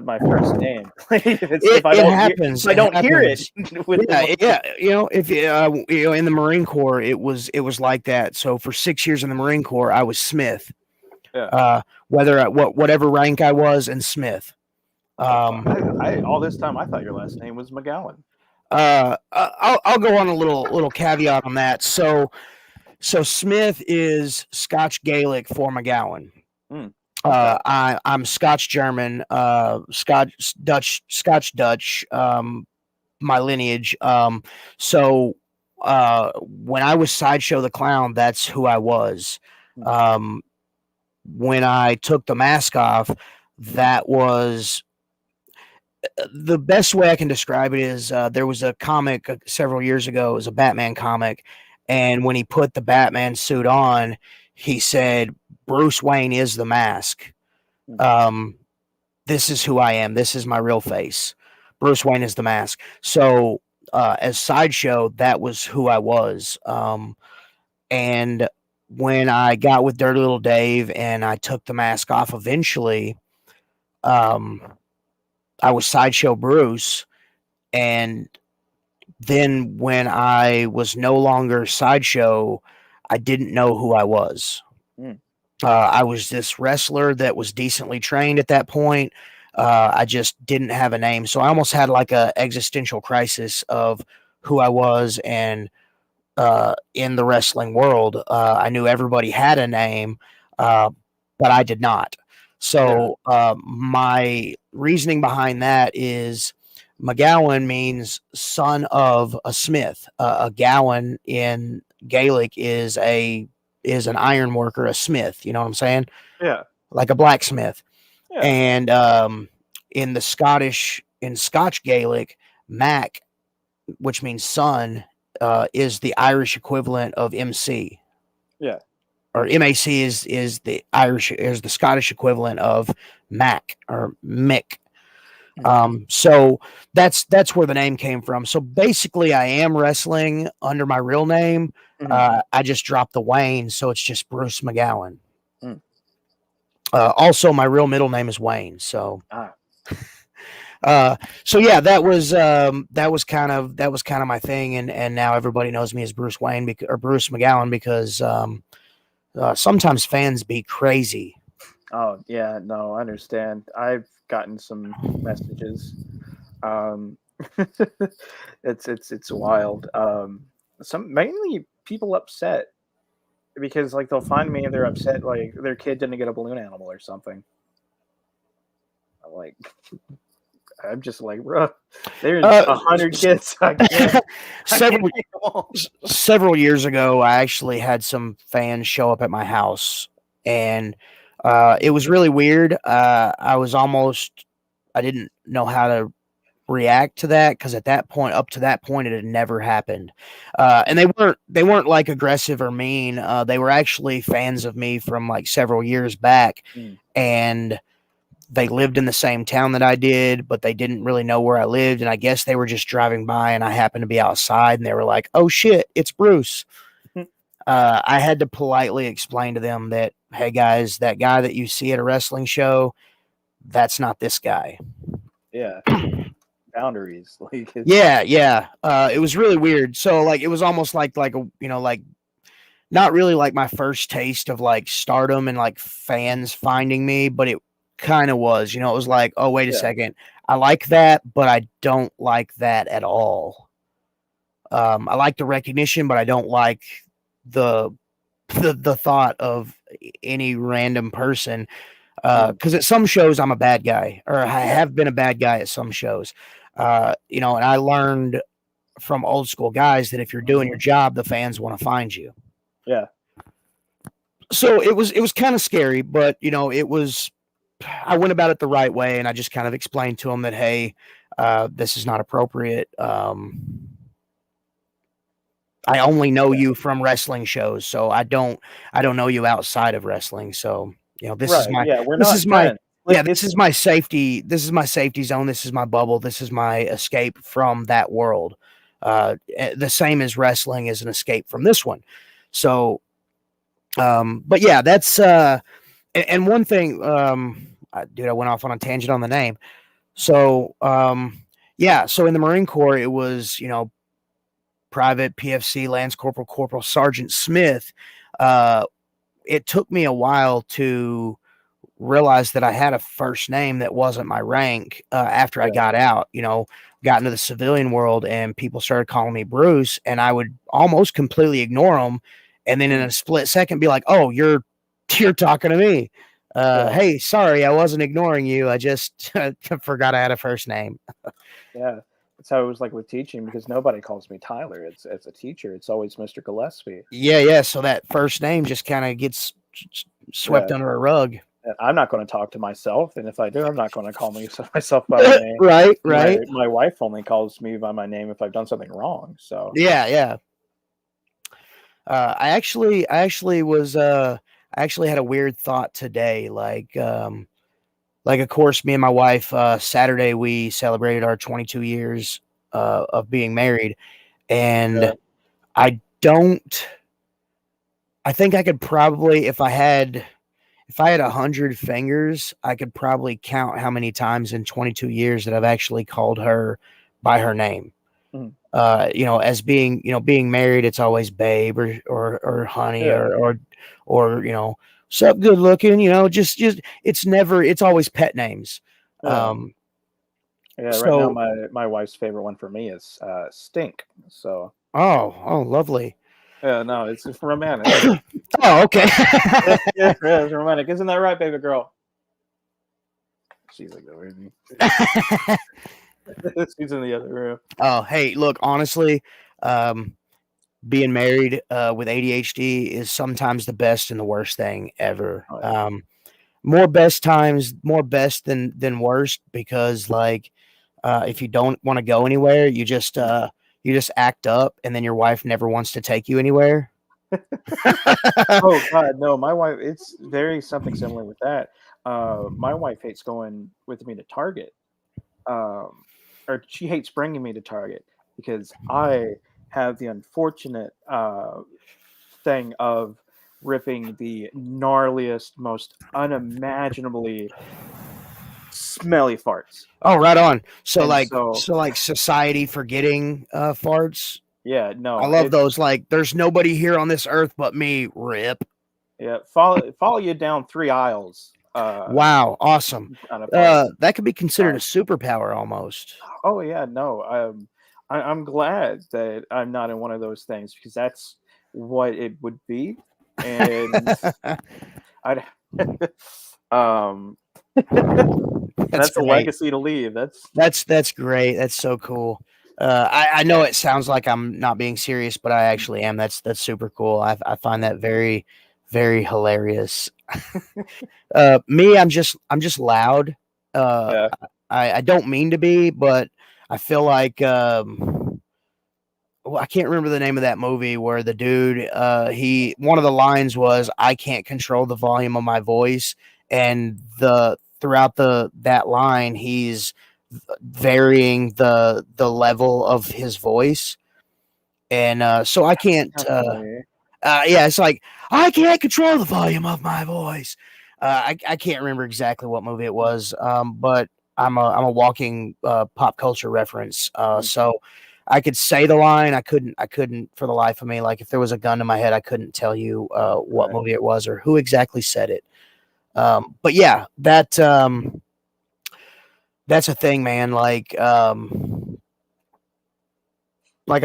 my first name. Like it it if happens. I It don't hear it happens. within Yeah, like yeah. If in the Marine Corps, it was like that. So for 6 years in the Marine Corps, I was Smith. yeah. Whatever rank I was, and Smith. Oh, fuck. Um, I all this time I thought your last name was McGowan. I'll go on a little caveat on that. So Smith is Scotch Gaelic for McGowan. Mm, okay. I'm Scotch German, Scotch Dutch. My lineage. So when I was Sideshow the Clown, that's who I was. Mm, Um, when I took the mask off, that was the best way I can describe it is there was a comic several years ago. It was a Batman comic, and when he put the Batman suit on, he said, "Bruce Wayne is the mask. mm, Um, this is who I am. This is my real face. Bruce Wayne is the mask." So as Sideshow, that was who I was. And when I got with Dirty Little Dave and I took the mask off eventually, um, I was Sideshow Bruce. And then when I was no longer Sideshow, I didn't know who I was. mm. I was this wrestler that was decently trained at that point. I just didn't have a name. So I almost had like a existential crisis of who I was and in the wrestling world. I knew everybody had a name, but I did not. So my reasoning behind that is McGowan means son of a smith. A Gowan in Gaelic is an iron worker, a smith. You know what I'm saying? Yeah. Like a blacksmith. Yeah. And in Scotch Gaelic, Mac, which means son, is the Irish equivalent of MC. Yeah. Or MAC is the Scottish equivalent of Mac or Mick. So that's where the name came from. So basically, I am wrestling under my real name. I just dropped the Wayne, so it's just Bruce McGowan. Also, my real middle name is Wayne. So, so yeah, that was kind of my thing, and now everybody knows me as Bruce Wayne or Bruce McGowan because sometimes fans be crazy. Oh yeah, no, I understand. I've gotten some messages. It's wild. Some mainly people upset because like they'll find me and they're upset like their kid didn't get a balloon animal or something. I'm just like, bro, there's 100 kids. Several years ago, I actually had some fans show up at my house, and it was really weird. I didn't know how to react to that because up to that point, it had never happened. And they weren't like aggressive or mean. They were actually fans of me from like several years back, and they lived in the same town that I did, but they didn't really know where I lived. And I guess they were just driving by and I happened to be outside and they were like, oh shit, it's Bruce. I had to politely explain to them that, hey guys, that guy that you see at a wrestling show, that's not this guy. Yeah. Boundaries. Yeah. It was really weird. So like, it was almost like not really like my first taste of like stardom and like fans finding me, but it kind of was, it was like, oh, wait a second. I like that, but I don't like that at all. I like the recognition, but I don't like the thought of any random person. Because at some shows I'm a bad guy, or I have been a bad guy at some shows. And I learned from old school guys that if you're doing your job, the fans want to find you. Yeah. So it was kind of scary, but I went about it the right way, and I just kind of explained to them that, hey, this is not appropriate. I only know you from wrestling shows, so I don't know you outside of wrestling. So this is my safety. This is my safety zone. This is my bubble. This is my escape from that world. The same as wrestling is an escape from this one. So, but yeah, that's and one thing. Dude, I went off on a tangent on the name. So, so in the Marine Corps, it was, Private, PFC, Lance Corporal, Corporal, Sergeant Smith. It took me a while to realize that I had a first name that wasn't my rank after I got out, got into the civilian world, and people started calling me Bruce, and I would almost completely ignore them. And then in a split second be like, oh, you're talking to me. Hey, sorry, I wasn't ignoring you. I just forgot I had a first name. Yeah. That's how it was like with teaching, because nobody calls me Tyler. It's as a teacher, it's always Mr. Gillespie. Yeah. So that first name just kind of gets swept under a rug. I'm not going to talk to myself, and if I do, I'm not going to call myself by my name. Right. My wife only calls me by my name if I've done something wrong. So yeah. I actually had a weird thought today. Like, of course, me and my wife, Saturday, we celebrated our 22 years of being married. And I think I could probably, if I had 100 fingers, I could probably count how many times in 22 years that I've actually called her by her name. As being married, it's always babe or honey or sup, good looking, just it's always pet names. Yeah. Um, Yeah, right now so my wife's favorite one for me is Stink. So oh, lovely. yeah, no, it's romantic. Oh, okay. Yeah, yeah, yeah, it's romantic. Isn't that right, baby girl? She's like, "Oh, baby." She's in the other room. Oh, hey, look, honestly, um, being married with ADHD is sometimes the best and the worst thing ever. Oh yeah. More best times, more best than worst because like if you don't want to go anywhere, you just act up, and then your wife never wants to take you anywhere. Oh God, no, my wife. It's very something similar with that. My wife hates going with me to Target, or she hates bringing me to Target because I have the unfortunate thing of ripping the gnarliest, most unimaginably smelly farts. Oh, right on. So And like so, so like society forgetting farts. yeah, I no, love those. Like, there's nobody here on this earth but me. Rip. yeah, follow you down 3 aisles, Wow, awesome. on a fart. That could be considered a Uh, superpower almost. oh yeah, no, I'm glad that I'm not in one of those things because that's what it would be, and I'd, um, That's that's a great. legacy to leave. That's That's great. That's so cool. I know it sounds like I'm not being serious, but I actually am. That's super cool. I find that very, very hilarious. Me, I'm just loud. Uh, yeah, I don't mean to be, but I feel like well, I can't remember the name of that movie where the dude he one of the lines was I can't control the volume of my voice, and the throughout the that line he's varying the level of his voice, and so I can't kind of familiar. yeah, it's like I can't control the volume of my voice. I can't remember exactly what movie it was, but I'm a walking pop culture reference. Mm, So I could say the line. I couldn't for the life of me. Like if there was a gun to my head, I couldn't tell you what right. movie it was or who exactly said it. But yeah, that's a thing, man. Like I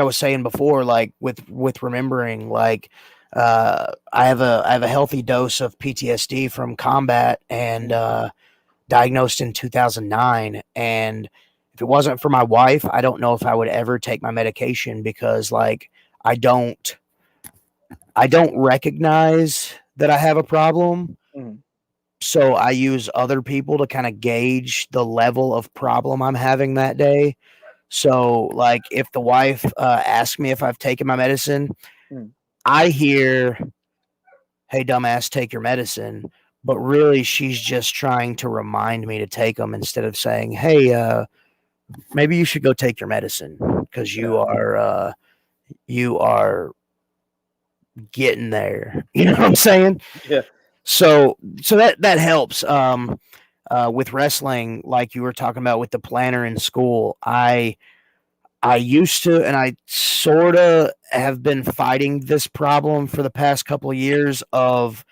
was saying before, like with remembering, like I have a healthy dose of PTSD from combat and Mm, diagnosed in 2009. And if it wasn't for my wife, I don't know if I would ever take my medication because like I don't I don't recognize that I have a problem. mm, So I use other people to kind of gauge the level of problem I'm having that day. So, like, if the wife asks me if I've taken my medicine, mm. I hear, "Hey, dumbass, take your medicine." But really, she's just trying to remind me to take them instead of saying, "Hey, maybe you should go take your medicine because Yeah, you are getting there." You know what I'm saying? yeah, So that helps. With wrestling, like you were talking about with the planner in school, I used to, and I sort of have been fighting this problem for the past couple of years. Of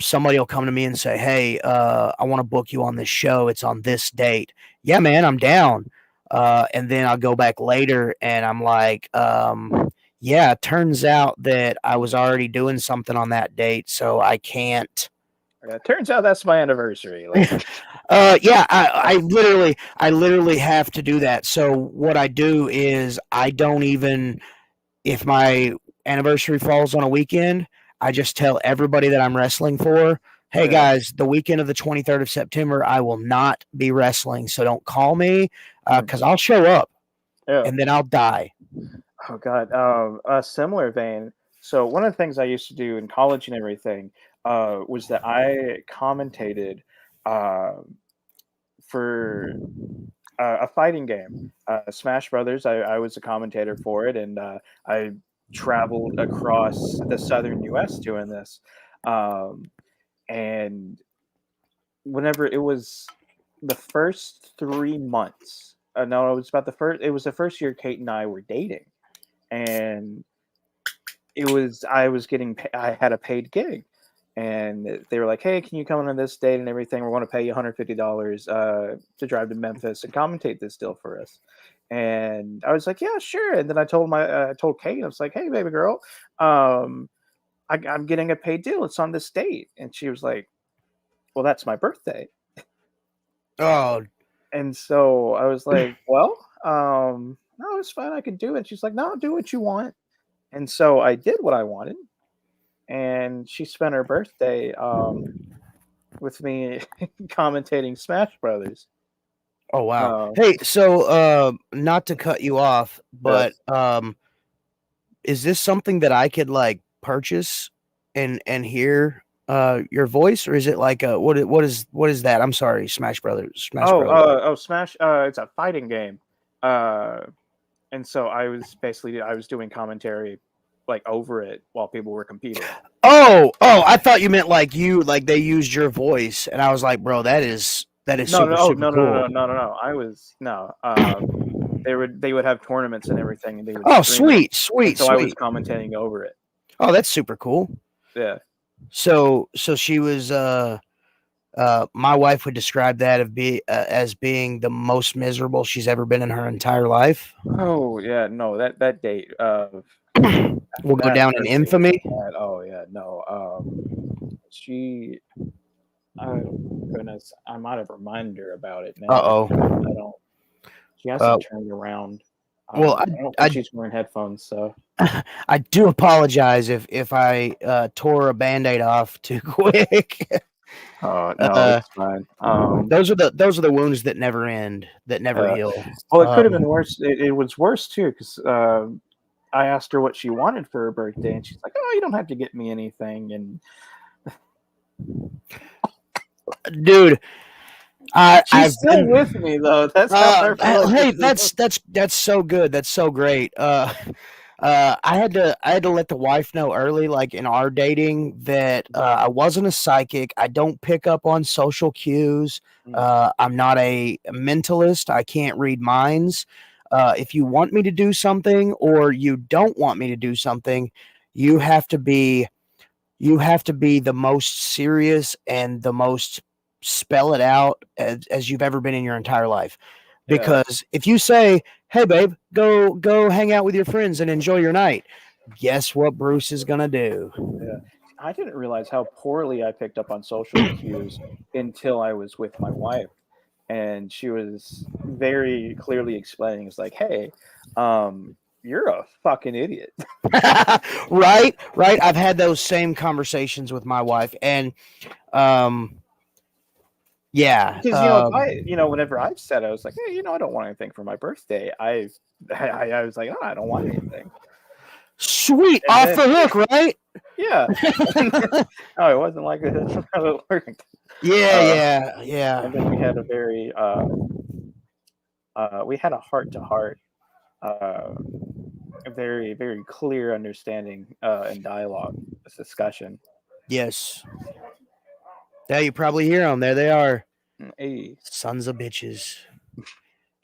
somebody will come to me and say, "Hey, I want to book you on this show. It's on this date." Yeah, man, I'm down. And then I'll go back later, and I'm like, "Yeah, it turns out that I was already doing something on that date, so I can't." yeah. Turns out that's my anniversary. Like, Yeah, I literally have to do that. So what I do is I don't even if my anniversary falls on a weekend, I just tell everybody that I'm wrestling for, hey yeah, guys, the weekend of the 23rd of September, I will not be wrestling. So don't call me mm, because I'll show up yeah. and then I'll die. Oh God, a similar vein. So one of the things I used to do in college and everything was that I commentated uh, for a fighting game, Smash Brothers. I was a commentator for it, and I traveled across the southern U.S. doing this. Um, and whenever it was the first 3 months, no, it was about the first. It was the first year Kate and I were dating, and I was getting I had a paid gig, and they were like, "Hey, can you come on this date and everything? We're going to pay you $150 to drive to Memphis and commentate this deal for us." And I was like, "Yeah, sure." And then I told Kate, I was like, "Hey, baby girl, I'm getting a paid deal. It's on this date." And she was like, "Well, that's my birthday." Oh, And so I was like, "Well, no, it's fine. I can do it." She's like, "No, do what you want." And so I did what I wanted, and she spent her birthday with me commentating Smash Brothers. oh wow. Um, Hey, so not to cut you off, yeah. but is this something that I could like purchase and hear your voice, or is it like what is that? I'm sorry, Smash Brothers, Smash Bros. Smash. It's a fighting game. And so I was doing commentary like over it while people were competing. Oh, I thought you meant like they used your voice, and I was like, bro, that is super super cool. No. I was no. They would have tournaments and everything, and they would Oh, stream it. sweet, And so I was sweet. commentating over it. Oh, that's super cool. Yeah. So she was my wife would describe that as being the most miserable she's ever been in her entire life. Oh yeah, no, that date Will go that down in birthday was infamy. bad. Oh yeah, no. She oh goodness, I might have reminded her about it now. Uh-oh. I don't. She hasn't turned around. Well, I don't think she's wearing headphones, so I do apologize if I tore a Band-Aid off too quick. oh no, it's fine. Those are the wounds that never end, that never heal. Well, it could have been worse. It was worse too, because I asked her what she wanted for her birthday, and she's like, "Oh, you don't have to get me anything." And dude, she's still with me though. That's how hey, that's so good. That's so great. I had to let the wife know early, like in our dating, that I wasn't a psychic. I don't pick up on social cues. I'm not a mentalist. I can't read minds. If you want me to do something or you don't want me to do something, you have to be the most serious and the most spell it out as you've ever been in your entire life. Because if you say, "Hey babe, go hang out with your friends and enjoy your night," guess what Bruce is gonna do? Yeah. I didn't realize how poorly I picked up on social cues until I was with my wife, and she was very clearly explaining, "It's like, hey, you're a fucking idiot." Right. I've had those same conversations with my wife, and yeah, Because whenever I've said, I was like, "Hey, I don't want anything for my birthday." I was like, "Oh, I don't want anything." Sweet, And off then, the hook, right? yeah. No, it wasn't like that's how it worked. Yeah. And then we had a very we had a heart to heart, a very very clear understanding and dialogue, this discussion. Yes. Yeah, you probably hear them. There they are. Hey. Sons of bitches.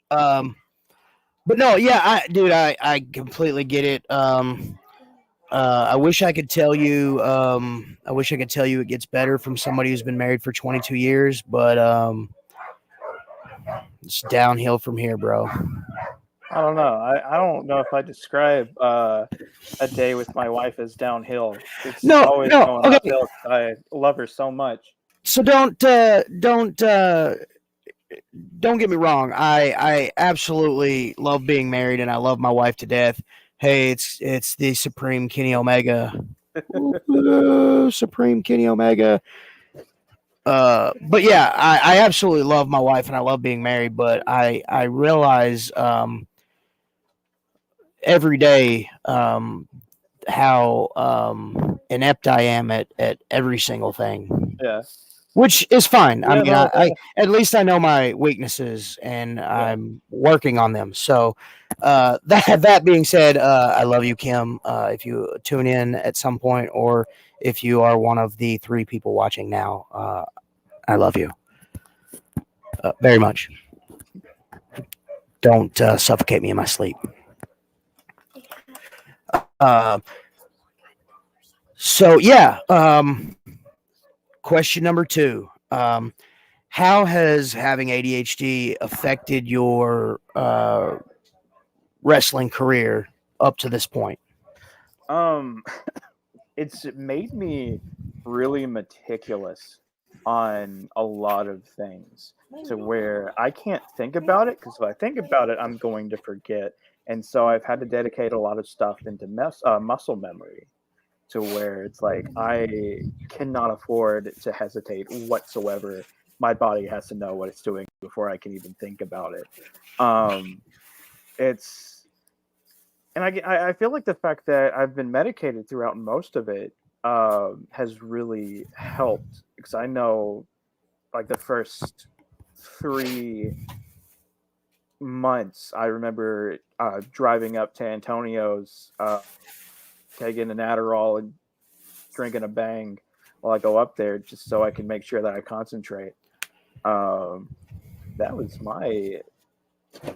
But no, yeah, I completely get it. I wish I could tell you. I wish I could tell you it gets better from somebody who's been married for 22 years, but it's downhill from here, bro. I don't know. I don't know if I describe a day with my wife as downhill. It's always going okay. uphill. I love her so much. So don't get me wrong. I absolutely love being married, and I love my wife to death. Hey, it's the Supreme Kenny Omega. Supreme Kenny Omega. But yeah, I absolutely love my wife and I love being married, but I realize every day how inept I am at every single thing. Yeah. Which is fine. Yeah, I mean, I at least I know my weaknesses and I'm working on them. So that being said, I love you, Kim. If you tune in at some point, or if you are one of the 3 people watching now, I love you very much. Don't suffocate me in my sleep. So yeah. question number 2. How has having ADHD affected your wrestling career up to this point? It's made me really meticulous on a lot of things to where I can't think about it, because if I think about it, I'm going to forget. And so I've had to dedicate a lot of stuff into muscle memory, to where it's like I cannot afford to hesitate whatsoever. My body has to know what it's doing before I can even think about it. It's and I feel like the fact that I've been medicated throughout most of it has really helped, because I know like the first 3 months I remember driving up to Antonio's, taking an Adderall and drinking a Bang while I go up there, just so I can make sure that I concentrate. That was my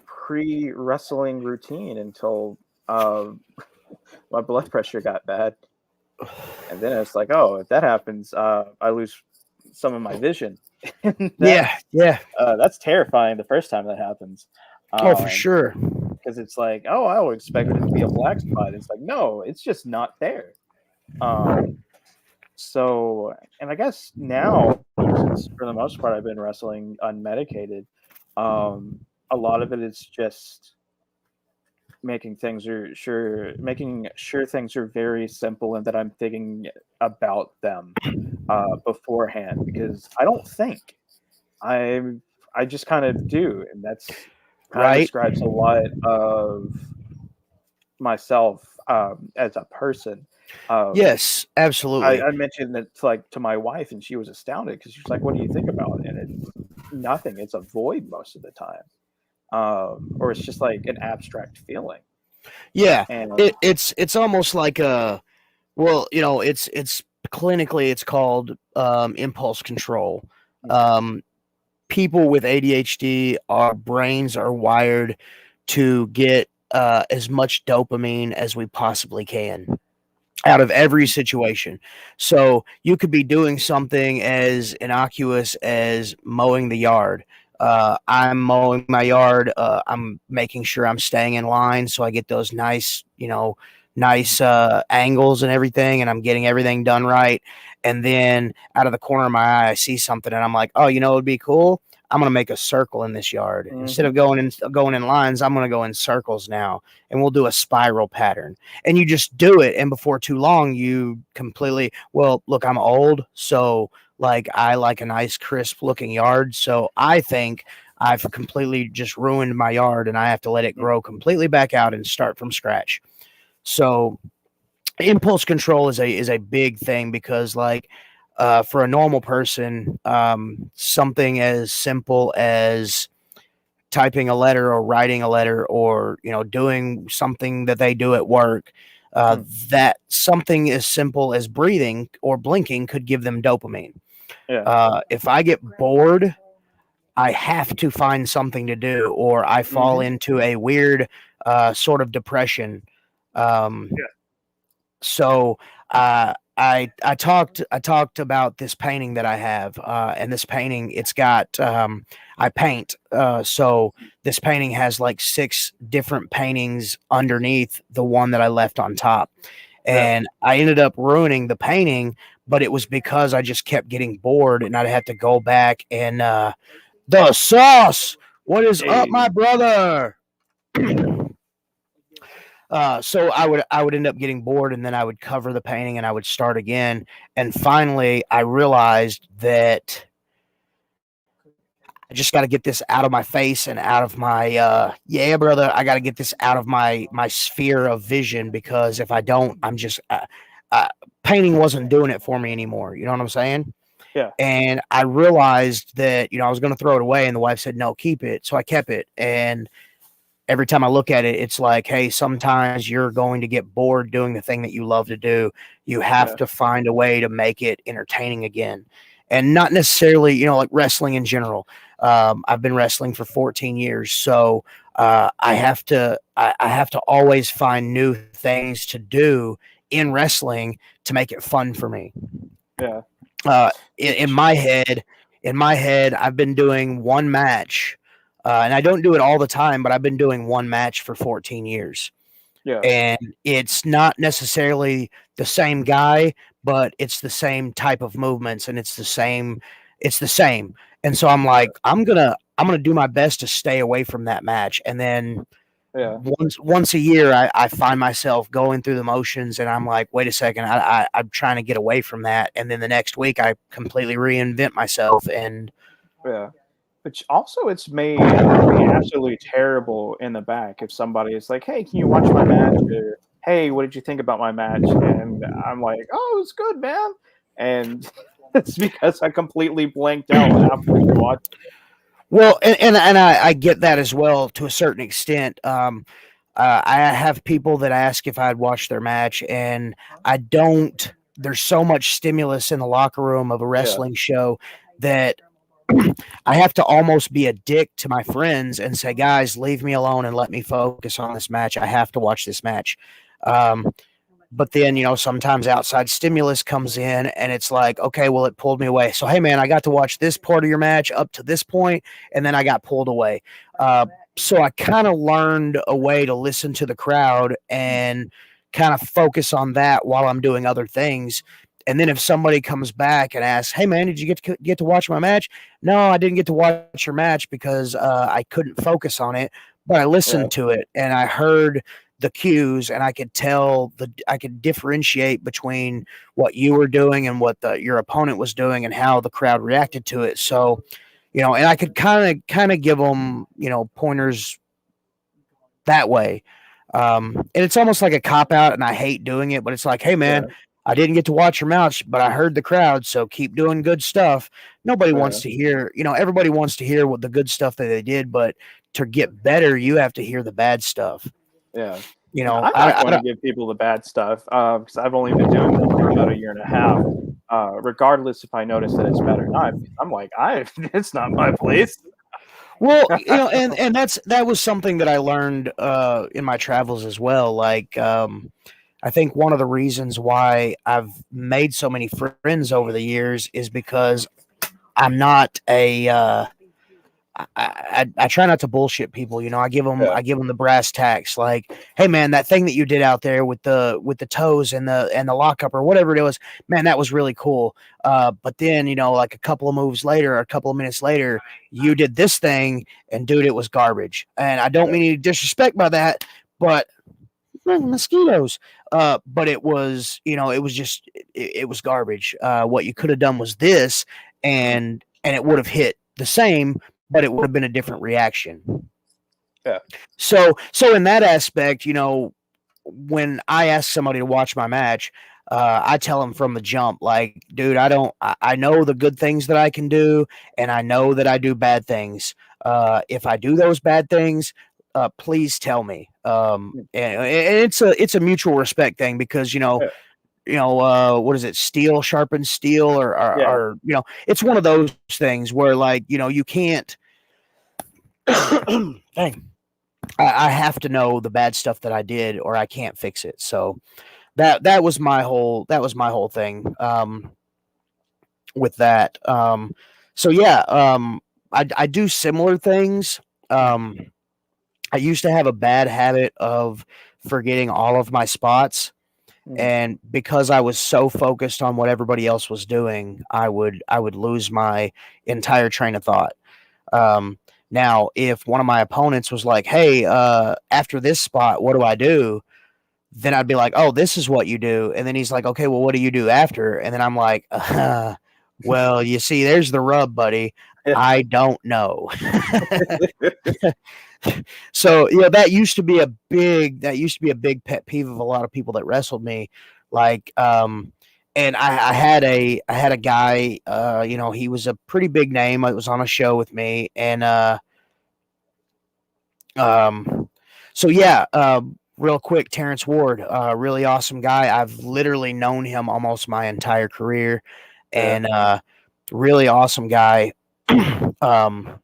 pre-wrestling routine until my blood pressure got bad, and then it's like, oh, if that happens, I lose some of my vision. Yeah. That's terrifying the first time that happens. Oh, for sure. Because it's like, oh, I would expect it to be a black spot. It's like, no, it's just not there. So, and I guess now, since for the most part I've been wrestling unmedicated, a lot of it is just making sure things are very simple, and that I'm thinking about them beforehand, because I don't think. I just kind of do, and that's kind of Right. describes a lot of myself as a person. Yes, absolutely. I mentioned that to my wife, and she was astounded, because she's like, "What do you think about it?" And it's nothing. It's a void most of the time, or it's just like an abstract feeling. Yeah. And It's almost like well, it's clinically it's called impulse control. People with ADHD, our brains are wired to get as much dopamine as we possibly can out of every situation. So you could be doing something as innocuous as mowing the yard. I'm mowing my yard. I'm making sure I'm staying in line so I get those nice angles and everything, and I'm getting everything done right. And then out of the corner of my eye, I see something, and I'm like, oh, it would be cool. I'm gonna make a circle in this yard instead of going in lines. I'm gonna go in circles now, and we'll do a spiral pattern. And you just do it, and before too long, you completely. Well, look, I'm old, so like I like a nice crisp looking yard. So I think I've completely just ruined my yard, and I have to let it grow completely back out and start from scratch. So impulse control is a big thing, because like for a normal person, something as simple as typing a letter or writing a letter, or doing something that they do at work, that something as simple as breathing or blinking could give them dopamine. If I get bored, I have to find something to do, or I fall into a weird sort of depression. So I talked about this painting that I have, and this painting, it's got I paint. So this painting has like 6 different paintings underneath the one that I left on top, and I ended up ruining the painting, but it was because I just kept getting bored, and I'd have to go back and the sauce. What is up, my brother? So I would end up getting bored, and then I would cover the painting, and I would start again. And finally, I realized that I just got to get this out of my face and out of my yeah, brother. I got to get this out of my sphere of vision, because if I don't, I'm just painting wasn't doing it for me anymore. You know what I'm saying? Yeah. And I realized that I was going to throw it away, and the wife said, "No, keep it." So I kept it, and every time I look at it, it's like, hey, sometimes you're going to get bored doing the thing that you love to do. You have to find a way to make it entertaining again. And not necessarily, like wrestling in general. I've been wrestling for 14 years. So I have to always find new things to do in wrestling to make it fun for me. Yeah. In my head, I've been doing one match, and I don't do it all the time, but I've been doing one match for 14 years. Yeah. And it's not necessarily the same guy, but it's the same type of movements, and it's the same. And so I'm like, I'm gonna do my best to stay away from that match, and then Yeah. once a year, I find myself going through the motions, and I'm like, wait a second, I'm trying to get away from that, and then the next week I completely reinvent myself, and Yeah. Which also it's made me absolutely terrible in the back if somebody is like, "Hey, can you watch my match?" Or, "Hey, what did you think about my match?" And I'm like, "Oh, it's good, man." And it's because I completely blanked out halfway through watching. well, and I get that as well to a certain extent. I have people that ask if I'd watch their match, and I don't. There's so much stimulus in the locker room of a Yeah. wrestling show that I have to almost be a dick to my friends and say, guys, leave me alone and let me focus on this match. I have to watch this match. Um, but then, sometimes outside stimulus comes in and it's like, okay, well, it pulled me away. So, hey, man, I got to watch this part of your match up to this point, and then I got pulled away. So I kind of learned a way to listen to the crowd and kind of focus on that while I'm doing other things. And then if somebody comes back and asks, "Hey man, did you get to watch my match?" No, I didn't get to watch your match because I couldn't focus on it, but I Yeah. listened to it and I heard the cues, and I could I could differentiate between what you were doing and what your opponent was doing and how the crowd reacted to it. So, and I could kind of give them, pointers that way. And it's almost like a cop out, and I hate doing it, but it's like, hey man, Yeah. I didn't get to watch your match, but I heard the crowd, so keep doing good stuff. Nobody Yeah. wants to hear, everybody wants to hear what the good stuff that they did, but to get better, you have to hear the bad stuff. Yeah. You And know, I'm not I going to don't, give people the bad stuff because I've only been doing this for about a year and a half. Regardless if I notice that it's bad or not, I'm like, it's not my place. well, and that was something that I learned in my travels as well. Like, I think one of the reasons why I've made so many friends over the years is because I'm not a I try not to bullshit people. Yeah. I give them the brass tacks. Like, hey man, that thing that you did out there with the toes and the lockup or whatever it was, man, that was really cool. But then like a couple of moves later, or a couple of minutes later, you did this thing, and dude, it was garbage. And I don't Yeah. mean any disrespect by that, but mosquitoes. But it was, it was just, it was garbage. What you could have done was this, Mhm. and it would have hit the same, but it would have been a different reaction. Yeah. So in that aspect, when I ask somebody to watch my match, I tell them from the jump, like, dude, I know the good things that I can do, and I know that I do bad things. If I do those bad things, please tell me. Mm. And it's a mutual respect thing because Yeah. what is it? Steel sharpens steel, Yeah. or it's one of those things where like you can't. Dang. I have to know the bad stuff that I did, or I can't fix it. So that was my whole thing with that. So yeah, I do similar things. Mm. I used to have a bad habit of forgetting all of my spots, Mm. and because I was so focused on what everybody else was doing, I would lose my entire train of thought. Um, Now, if one of my opponents was like, "Hey, after this spot, what do I do?" Then I'd be like, "Oh, this is what you do." And then he's like, "Okay, well, what do you do after?" And then I'm like, "Well, you see, there's the rub, buddy. Yeah. I don't know." So, that used to be a big pet peeve of a lot of people that wrestled me. Like, and I had a guy, he was a pretty big name. It was on a show with me, and um, so yeah, real quick, Terrence Ward, really awesome guy. I've literally known him almost my entire career, Yeah. and really awesome guy. um,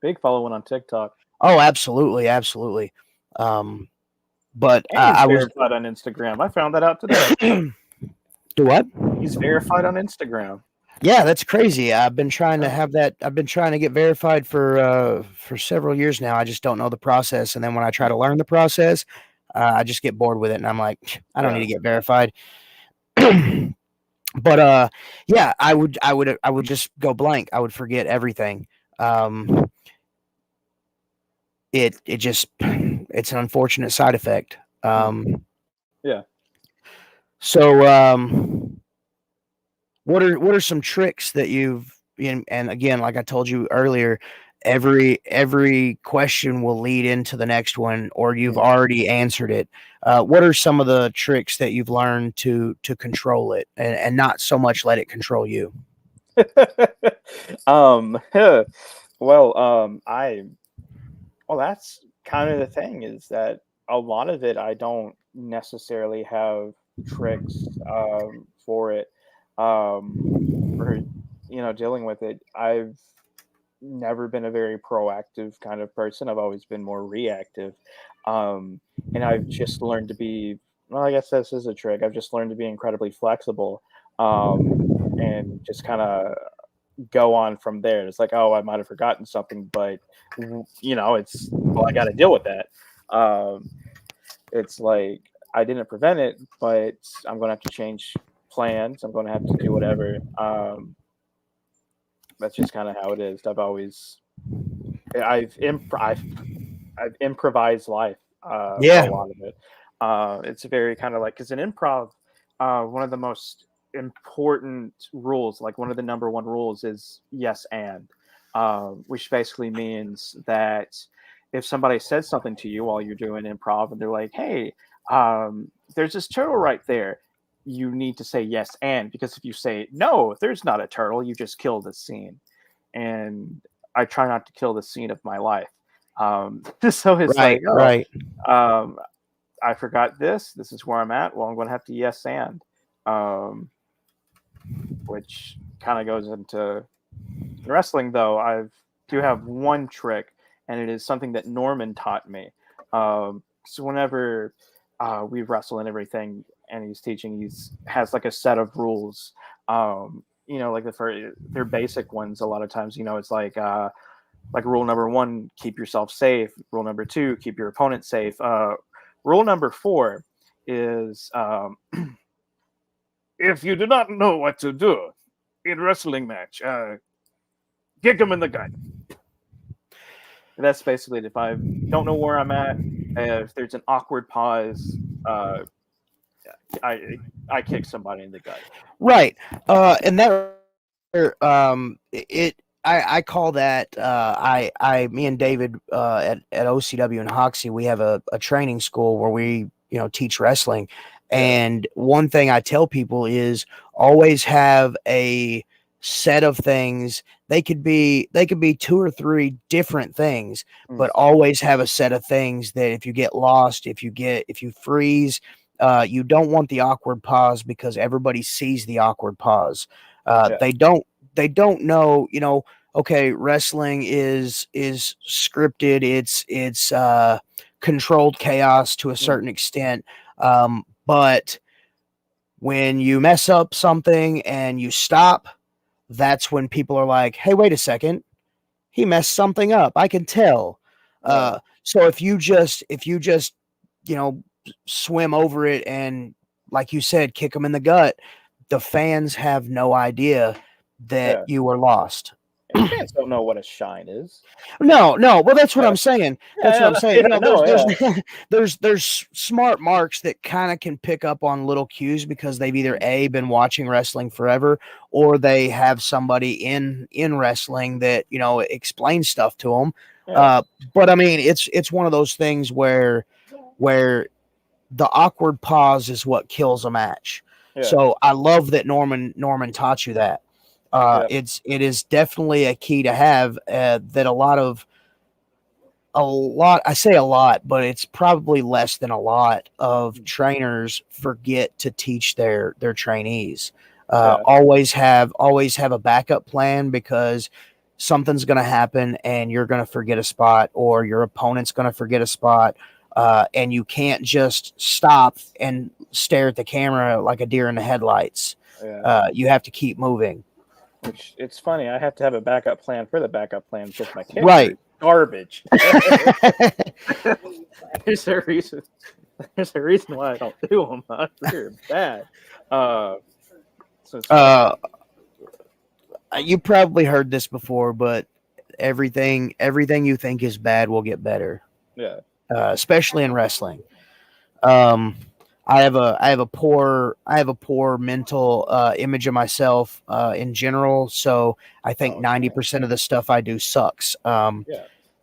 Big following on TikTok. oh, absolutely, absolutely. Um, but And he's I was verified on Instagram. I found that out today. do what? He's verified on Instagram. Yeah, that's crazy. I've been trying to Yeah. have that. I've been trying to get verified for several years now. I just don't know the process, and then when I try to learn the process, I just get bored with it, and I'm like, I don't need Yeah. to get verified. But yeah, I would just go blank. I would forget everything. Um, it just it's an unfortunate side effect. Mm. Yeah. So what are some tricks that you've and again, like I told you earlier, every question will lead into the next one, or you've Mm. already answered it. What are some of the tricks that you've learned to control it and not so much let it control you? um well I well, that's kind of the thing, is that a lot of it I don't necessarily have tricks for it, um for dealing with it. I've never been a very proactive kind of person. I've always been more reactive. Um, and I've just learned to be, well, I guess this is a trick. I've just learned to be incredibly flexible, and just kind of go on from there. It's like, oh, I might have forgotten something, but it's, well, I got to deal with that. Um, it's like I didn't prevent it, but I'm going to have to change plans. I'm going to have to do whatever. That's just kind of how it is. I've I've improvised life for a Yeah, lot of it. It's very kind of like, because in improv, one of the most important rules, like one of the number one rules, is yes and, which basically means that if somebody says something to you while you're doing improv and they're like, "Hey, there's this turtle right there," you need to say yes and, because if you say no, there's not a turtle, you just kill the scene. And I try not to kill the scene of my life. So it's right, like, oh, right. um, I forgot this. This is where I'm at. Well, I'm going to have to yes and, um, which kind of goes into wrestling. Though I do have one trick, and it is something that Norman taught me. So whenever we wrestle and everything, and he's teaching, he's has like a set of rules. Like their basic ones. A lot of times, it's like rule number one, keep yourself safe. Rule number two, keep your opponent safe. Rule number four is, if you do not know what to do in wrestling match, kick him in the gut. That's basically it. If I don't know where I'm at, if there's an awkward pause, I I kick somebody in the gut. Right. And that it I call that I me and David at OCW and Hoxie, we have a training school where we teach wrestling, Yeah. and one thing I tell people is always have a set of things. They could be two or three different things, Mm. but always have a set of things that if you get lost, if you freeze, you don't want the awkward pause because everybody sees the awkward pause. Yeah. They don't know, okay, wrestling is scripted. It's controlled chaos to a Mm. certain extent. But when you mess up something and you stop, that's when people are like, "Hey, wait a second, he messed something up. I can tell." Yeah. So if you just you know swim over it and, like you said, kick them in the gut, the fans have no idea that Yeah. you were lost. And fans don't know what a shine is. No, no. Well, that's what Yeah. I'm saying. That's what Yeah. I'm saying. Yeah. There's No. there's Yeah. there's smart marks that kind of can pick up on little cues because they've either Mm. A, been watching wrestling forever, or they have somebody in wrestling that explains stuff to them. Yeah. Uh, but I mean, it's one of those things where the awkward pause is what kills a match. Yeah. So I love that Norman taught you that. Yeah. It is definitely a key to have, that a lot, I say a lot, but it's probably less than a lot of Mm. trainers forget to teach their trainees. Yeah. Always have a backup plan, because something's going to happen and you're going to forget a spot, or your opponent's going to forget a spot, and you can't just stop and stare at the camera like a deer in the headlights. Yeah. You have to keep moving. Which it's funny. I have to have a backup plan for the backup plan because my kicks Right. are garbage. There's a reason. There's a reason why I don't do them. They're bad. So it's funny. You probably heard this before, but everything you think is bad will get better. Yeah. Especially in wrestling. I have a poor mental image of myself in general, so I think 90% of the stuff I do sucks. Yeah.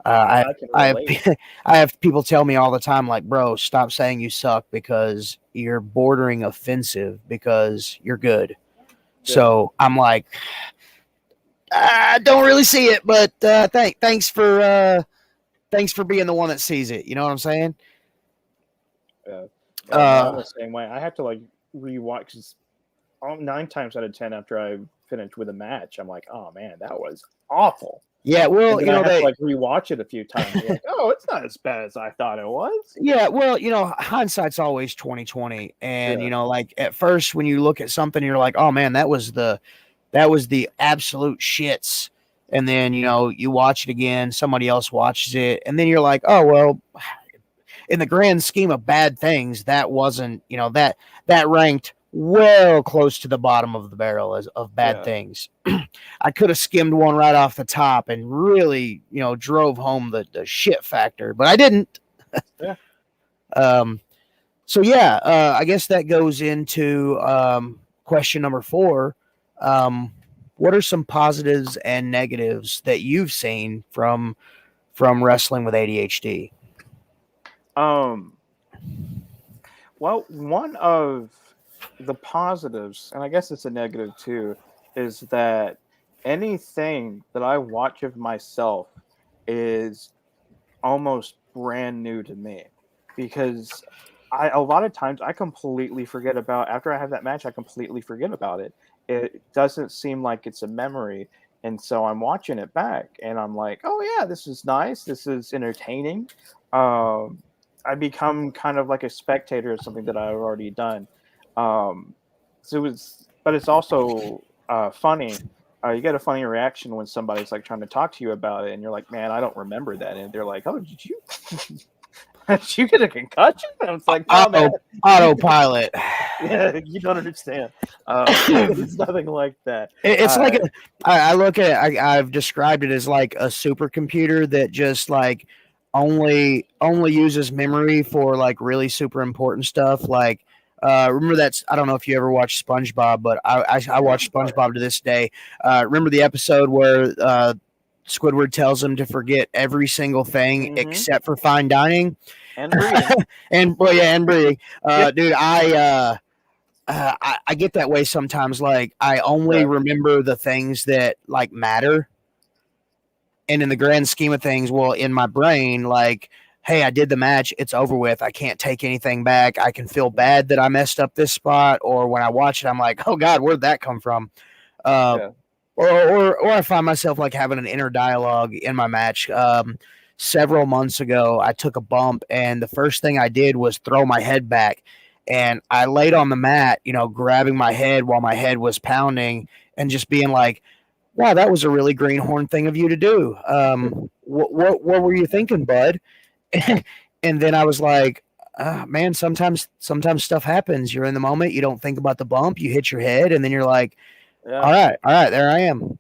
I can I have, relate. I have people tell me all the time, like, bro, stop saying you suck because you're bordering offensive because you're good. So I'm like, I don't really see it, but thanks for being the one that sees it. You know what I'm saying? Yeah. I'm the same way. I have to like rewatch because 9 times out of 10 after I finished with a match, I'm like, oh man, that was awful. Yeah, well, I have to like rewatch it a few times. Like, oh, it's not as bad as I thought it was. Yeah, well, hindsight's always 20/20, and like at first when you look at something, you're like, oh man, that was the absolute shits, and then you watch it again, somebody else watches it, and then you're like, oh well, in the grand scheme of bad things, that wasn't that ranked well close to the bottom of the barrel of bad things. I could have skimmed one right off the top and really, drove home the shit factor, but I didn't. Yeah. So yeah, I guess that goes into question number 4. What are some positives and negatives that you've seen from wrestling with ADHD? Well, one of the positives, and I guess it's a negative too, is that anything that I watch of myself is almost brand new to me, because a lot of times I completely forget about, after I have that match, I completely forget about it. It doesn't seem like it's a memory. And so I'm watching it back and I'm like, oh yeah, this is nice. This is entertaining. I become kind of like a spectator of something that I've already done. But it's also funny. You get a funny reaction when somebody's like trying to talk to you about it, and you're like, "Man, I don't remember that." And they're like, "Oh, did you did you get a concussion?" And I was like, "Oh man, autopilot." Yeah, you don't understand. It's nothing like that. It's like I look at it. I've described it as like a supercomputer that just like only uses memory for like really super important stuff. Like remember I don't know if you ever watched SpongeBob, but I watch SpongeBob to this day. Remember the episode where Squidward tells him to forget every single thing except for fine dining and breathing. and breathing. Dude, I get that way sometimes. Like I only remember the things that like matter. And in the grand scheme of things, well, in my brain, like, hey, I did the match. It's over with. I can't take anything back. I can feel bad that I messed up this spot. Or when I watch it, I'm like, oh God, where'd that come from? Or I find myself like having an inner dialogue in my match. Several months ago, I took a bump, and the first thing I did was throw my head back. And I laid on the mat, grabbing my head while my head was pounding and just being like, wow, that was a really greenhorn thing of you to do. What were you thinking, bud? And then I was like, man, sometimes stuff happens. You're in the moment. You don't think about the bump. You hit your head, and then you're like, all right, there I am.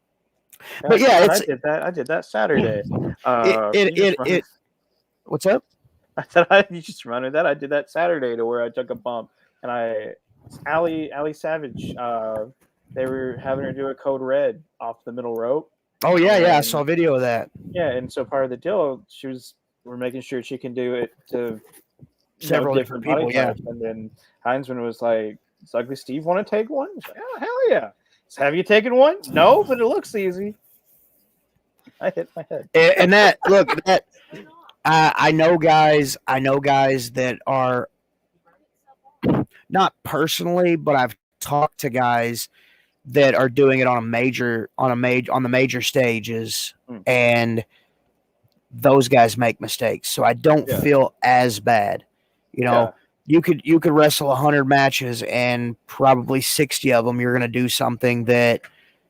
But yeah, I did that Saturday. What's up? I said you just reminded that I did that Saturday to where I took a bump, and Ali Savage. They were having her do a code red off the middle rope. Oh yeah, I saw a video of that. Yeah, and so part of the deal, we're making sure she can do it to several different people. Yeah, and then Heinzman was like, "Does Ugly Steve want to take one?" I was like, "Oh hell yeah!" So, have you taken one? No, but it looks easy. I hit my head. And that I know guys that are not personally, but I've talked to guys that are doing it on the major stages, and those guys make mistakes. So I don't feel as bad. You could wrestle 100 matches, and probably 60 of them you're going to do something that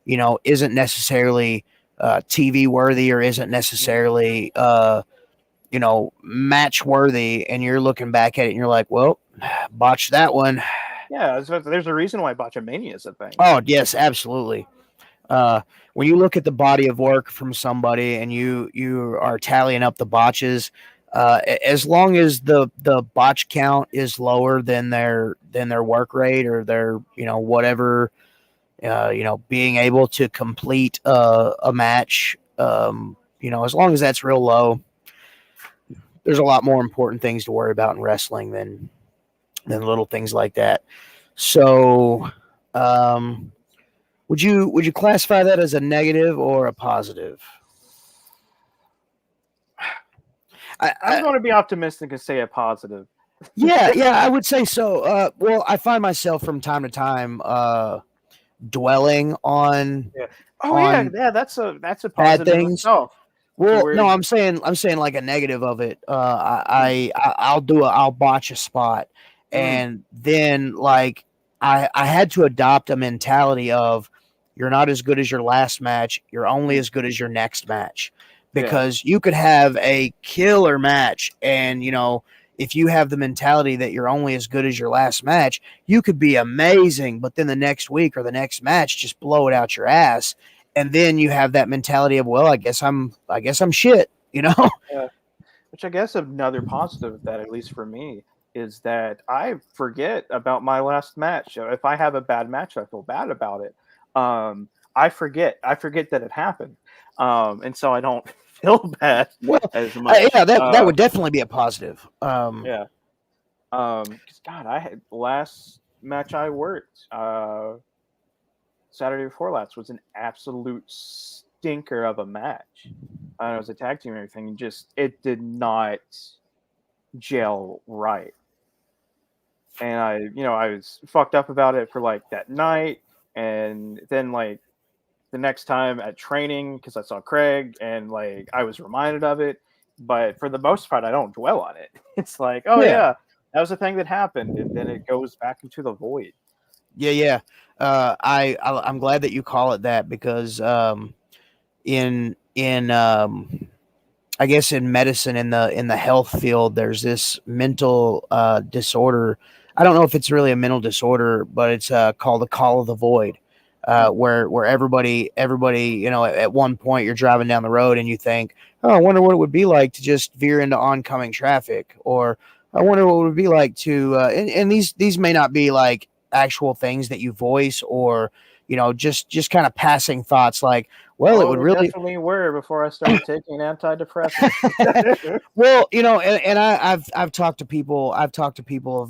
isn't necessarily TV worthy or isn't necessarily match worthy, and you're looking back at it and you're like, well, botched that one. Yeah, there's a reason why botchamania is a thing. Oh yes, absolutely. When you look at the body of work from somebody and you are tallying up the botches, as long as the botch count is lower than their work rate or their whatever, being able to complete a match, as long as that's real low, there's a lot more important things to worry about in wrestling than little things like that. So, would you classify that as a negative or a positive? I'm going to be optimistic and say a positive. Yeah, I would say so. Well, I find myself from time to time dwelling on Yeah. Oh yeah, that's a positive in things. itself. Well, no, I'm saying like a negative of it. I'll botch a spot, and then like I had to adopt a mentality of you're not as good as your last match. You're only as good as your next match, because you could have a killer match, and if you have the mentality that you're only as good as your last match, you could be amazing, but then the next week or the next match just blow it out your ass. And then you have that mentality of, well, I guess I'm shit, Yeah. Which I guess another positive of that, at least for me, is that I forget about my last match. If I have a bad match, I feel bad about it. I forget that it happened, and so I don't feel bad as much. That would definitely be a positive. Yeah. Because God, I had last match I worked. Saturday before last was an absolute stinker of a match. It was a tag team and everything, and just it did not gel right. And I was fucked up about it for like that night, and then like the next time at training because I saw Craig and like I was reminded of it. But for the most part, I don't dwell on it. It's like, oh yeah, that was a thing that happened, and then it goes back into the void. Yeah. I'm glad that you call it that, because in I guess in medicine, in the health field, there's this mental disorder. I don't know if it's really a mental disorder, but it's called the call of the void. Where everybody, at one point you're driving down the road and you think, oh, I wonder what it would be like to just veer into oncoming traffic, or I wonder what it would be like to, and these may not be like actual things that you voice, or just kind of passing thoughts like, well, it would really definitely were before I started taking antidepressants. well, and I've talked to people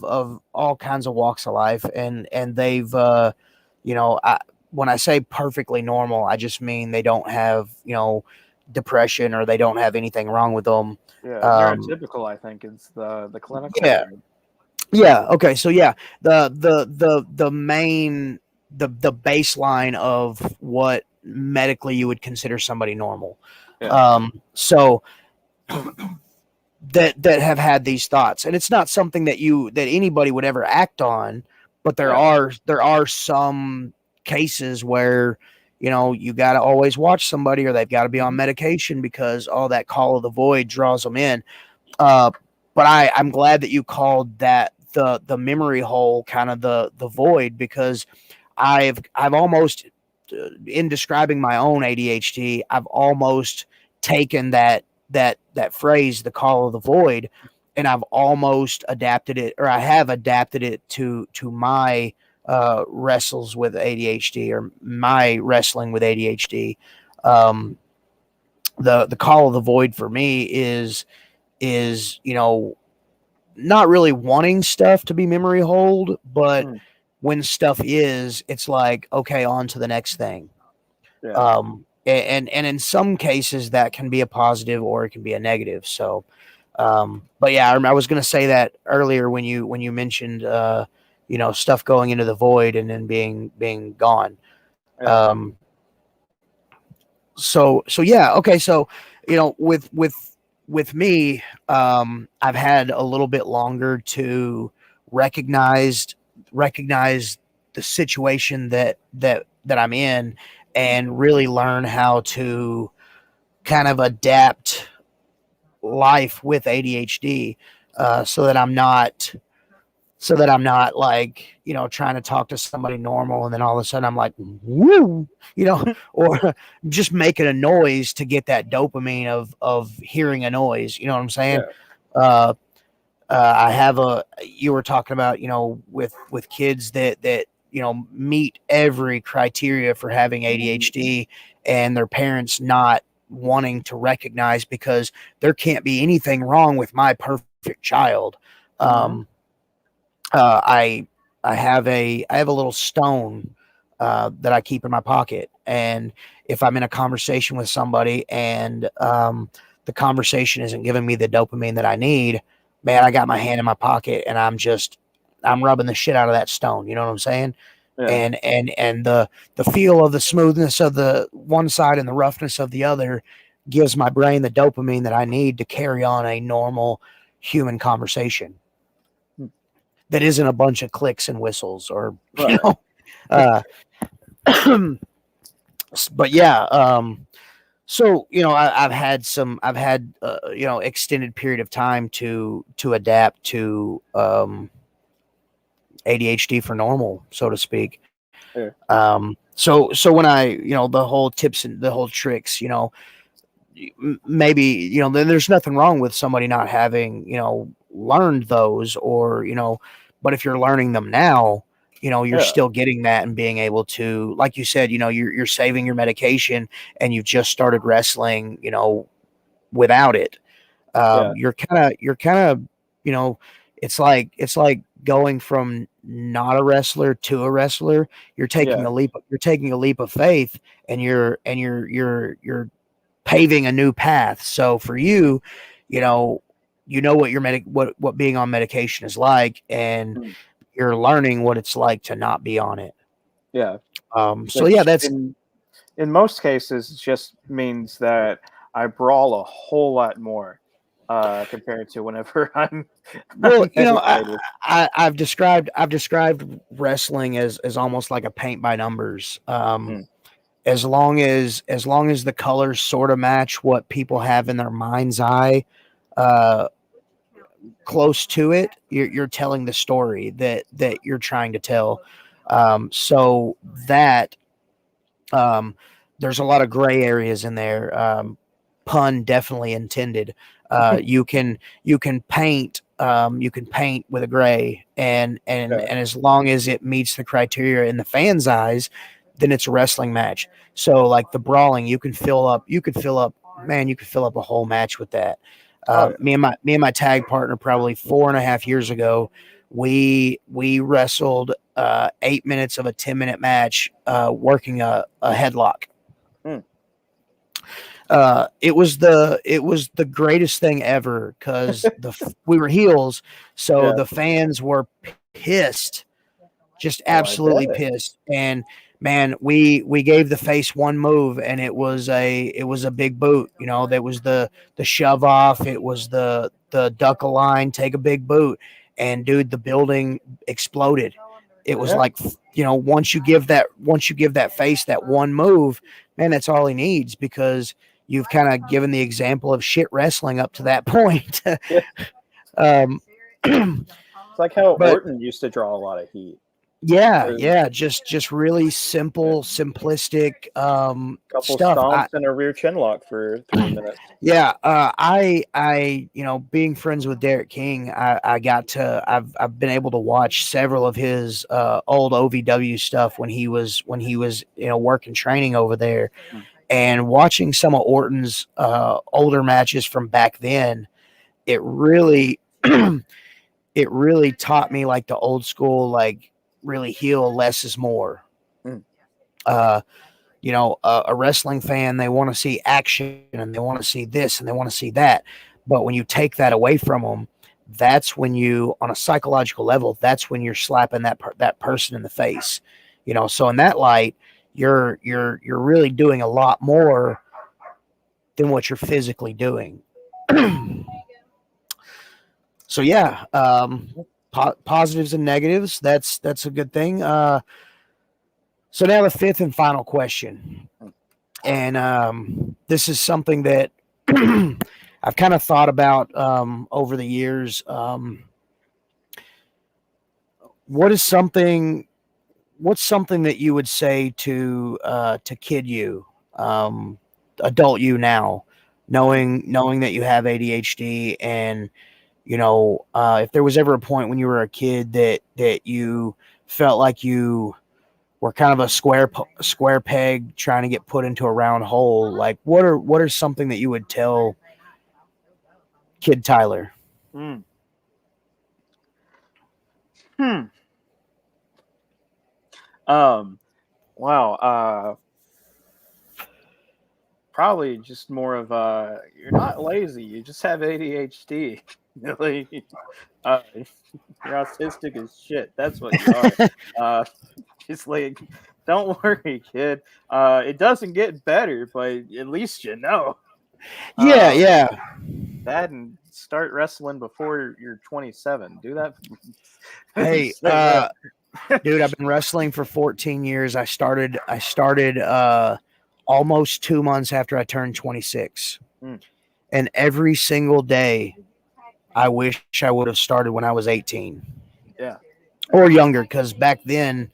of all kinds of walks of life, and they've when I say perfectly normal, I just mean they don't have depression, or they don't have anything wrong with them. Yeah, neurotypical, I think, is the clinical word. Yeah. Okay. So yeah, the main the baseline of what medically you would consider somebody normal. Yeah. So that have had these thoughts, and it's not something that anybody would ever act on, but there are some cases where you got to always watch somebody, or they've got to be on medication, because all that call of the void draws them in. But I'm glad that you called that the memory hole, kind of the void, because I've almost, in describing my own ADHD, I've almost taken that phrase, the call of the void, and I've almost adapted it, or I have adapted it to my wrestles with ADHD, or my wrestling with ADHD. The call of the void for me is not really wanting stuff to be memory hold, but when stuff is, it's like, okay, on to the next thing. Yeah. And in some cases that can be a positive, or it can be a negative. So, but yeah, I was going to say that earlier when you mentioned, stuff going into the void and then being gone. Yeah. So yeah. Okay. So, with me, I've had a little bit longer to recognize the situation that I'm in, and really learn how to kind of adapt life with ADHD, so that I'm not like, trying to talk to somebody normal and then all of a sudden I'm like, woo, or just making a noise to get that dopamine of hearing a noise. You know what I'm saying? Yeah. Uh, I have you were talking about, with kids that, meet every criteria for having ADHD and their parents not wanting to recognize, because there can't be anything wrong with my perfect child. Mm-hmm. I I have a little stone that I keep in my pocket, and if I'm in a conversation with somebody and the conversation isn't giving me the dopamine that I need, man, I got my hand in my pocket and I'm rubbing the shit out of that stone. You know what I'm saying? Yeah. And the feel of the smoothness of the one side and the roughness of the other gives my brain the dopamine that I need to carry on a normal human conversation that isn't a bunch of clicks and whistles or Right. uh but yeah, so I've had extended period of time to adapt to ADHD for normal, so to speak. Yeah. So when I, the whole tips and the whole tricks, maybe, then there's nothing wrong with somebody not having, learned those, or, but if you're learning them now, you're Yeah. still getting that and being able to, like you said, you're saving your medication and you've just started wrestling, without it. Yeah. You're kind of, you know, it's like going from not a wrestler to a wrestler. Yeah. You're taking a leap of faith, and you're paving a new path. So for you, you know, what what being on medication is like, and Mm. you're learning what it's like to not be on it. Yeah. So yeah, Which that's in most cases just means that I brawl a whole lot more compared to whenever I'm well, unmedicated. I've described wrestling as almost like a paint by numbers. Mm. As long as the colors sort of match what people have in their mind's eye, uh, close to it, you're telling the story that you're trying to tell. So that um, there's a lot of gray areas in there. Pun definitely intended. You can paint, you can paint with a gray, Yeah. and as long as it meets the criteria in the fans' eyes, then it's a wrestling match. So like the brawling, you could fill up a whole match with that. Oh yeah. Me and my tag partner, probably 4.5 years ago, we wrestled 8 minutes of a 10-minute match, working a headlock. Mm. It was the greatest thing ever, because we were heels, so Yeah. the fans were pissed, just Oh, I absolutely bet. pissed. And man, we gave the face one move, and it was a big boot. That was the shove off. It was the duck a line, take a big boot, and dude, the building exploded. It was Yeah. like, once you give that face that one move, man, that's all he needs, because you've kind of given the example of shit wrestling up to that point. Yeah. um, It's like how but Orton used to draw a lot of heat. yeah, A yeah, just really simple, simplistic couple stuff. stomps and a rear chin lock for 3 minutes. Yeah, being friends with Derek King, I've been able to watch several of his old OVW stuff when he was working training over there, Mm. and watching some of Orton's older matches from back then. It really it really taught me, like, the old school, like, really heel, less is more. Mm. Uh, a wrestling fan, they want to see action and they want to see this and they want to see that. But when you take that away from them, that's when you, on a psychological level, that's when you're slapping that person in the face. So in that light, you're really doing a lot more than what you're physically doing. So yeah, positives and negatives. That's a good thing. So now the fifth and final question. And this is something that I've kind of thought about over the years. What is something? What's something that you would say to kid you, adult you now, knowing that you have ADHD, and if there was ever a point when you were a kid that you felt like you were kind of a square peg trying to get put into a round hole, like what are something that you would tell kid Tyler? Mm. Hmm. Wow. Probably just more of you're not lazy, you just have ADHD. Like, you're autistic as shit. That's what you are. Uh, just like, don't worry, kid. It doesn't get better, but at least you know. Yeah, Um, yeah. that and start wrestling before you're 27. Do that. Hey, Say that. dude, I've been wrestling for 14 years. I started almost 2 months after I turned 26. Mm, And every single day I wish I would have started when I was 18 yeah, or younger, cuz back then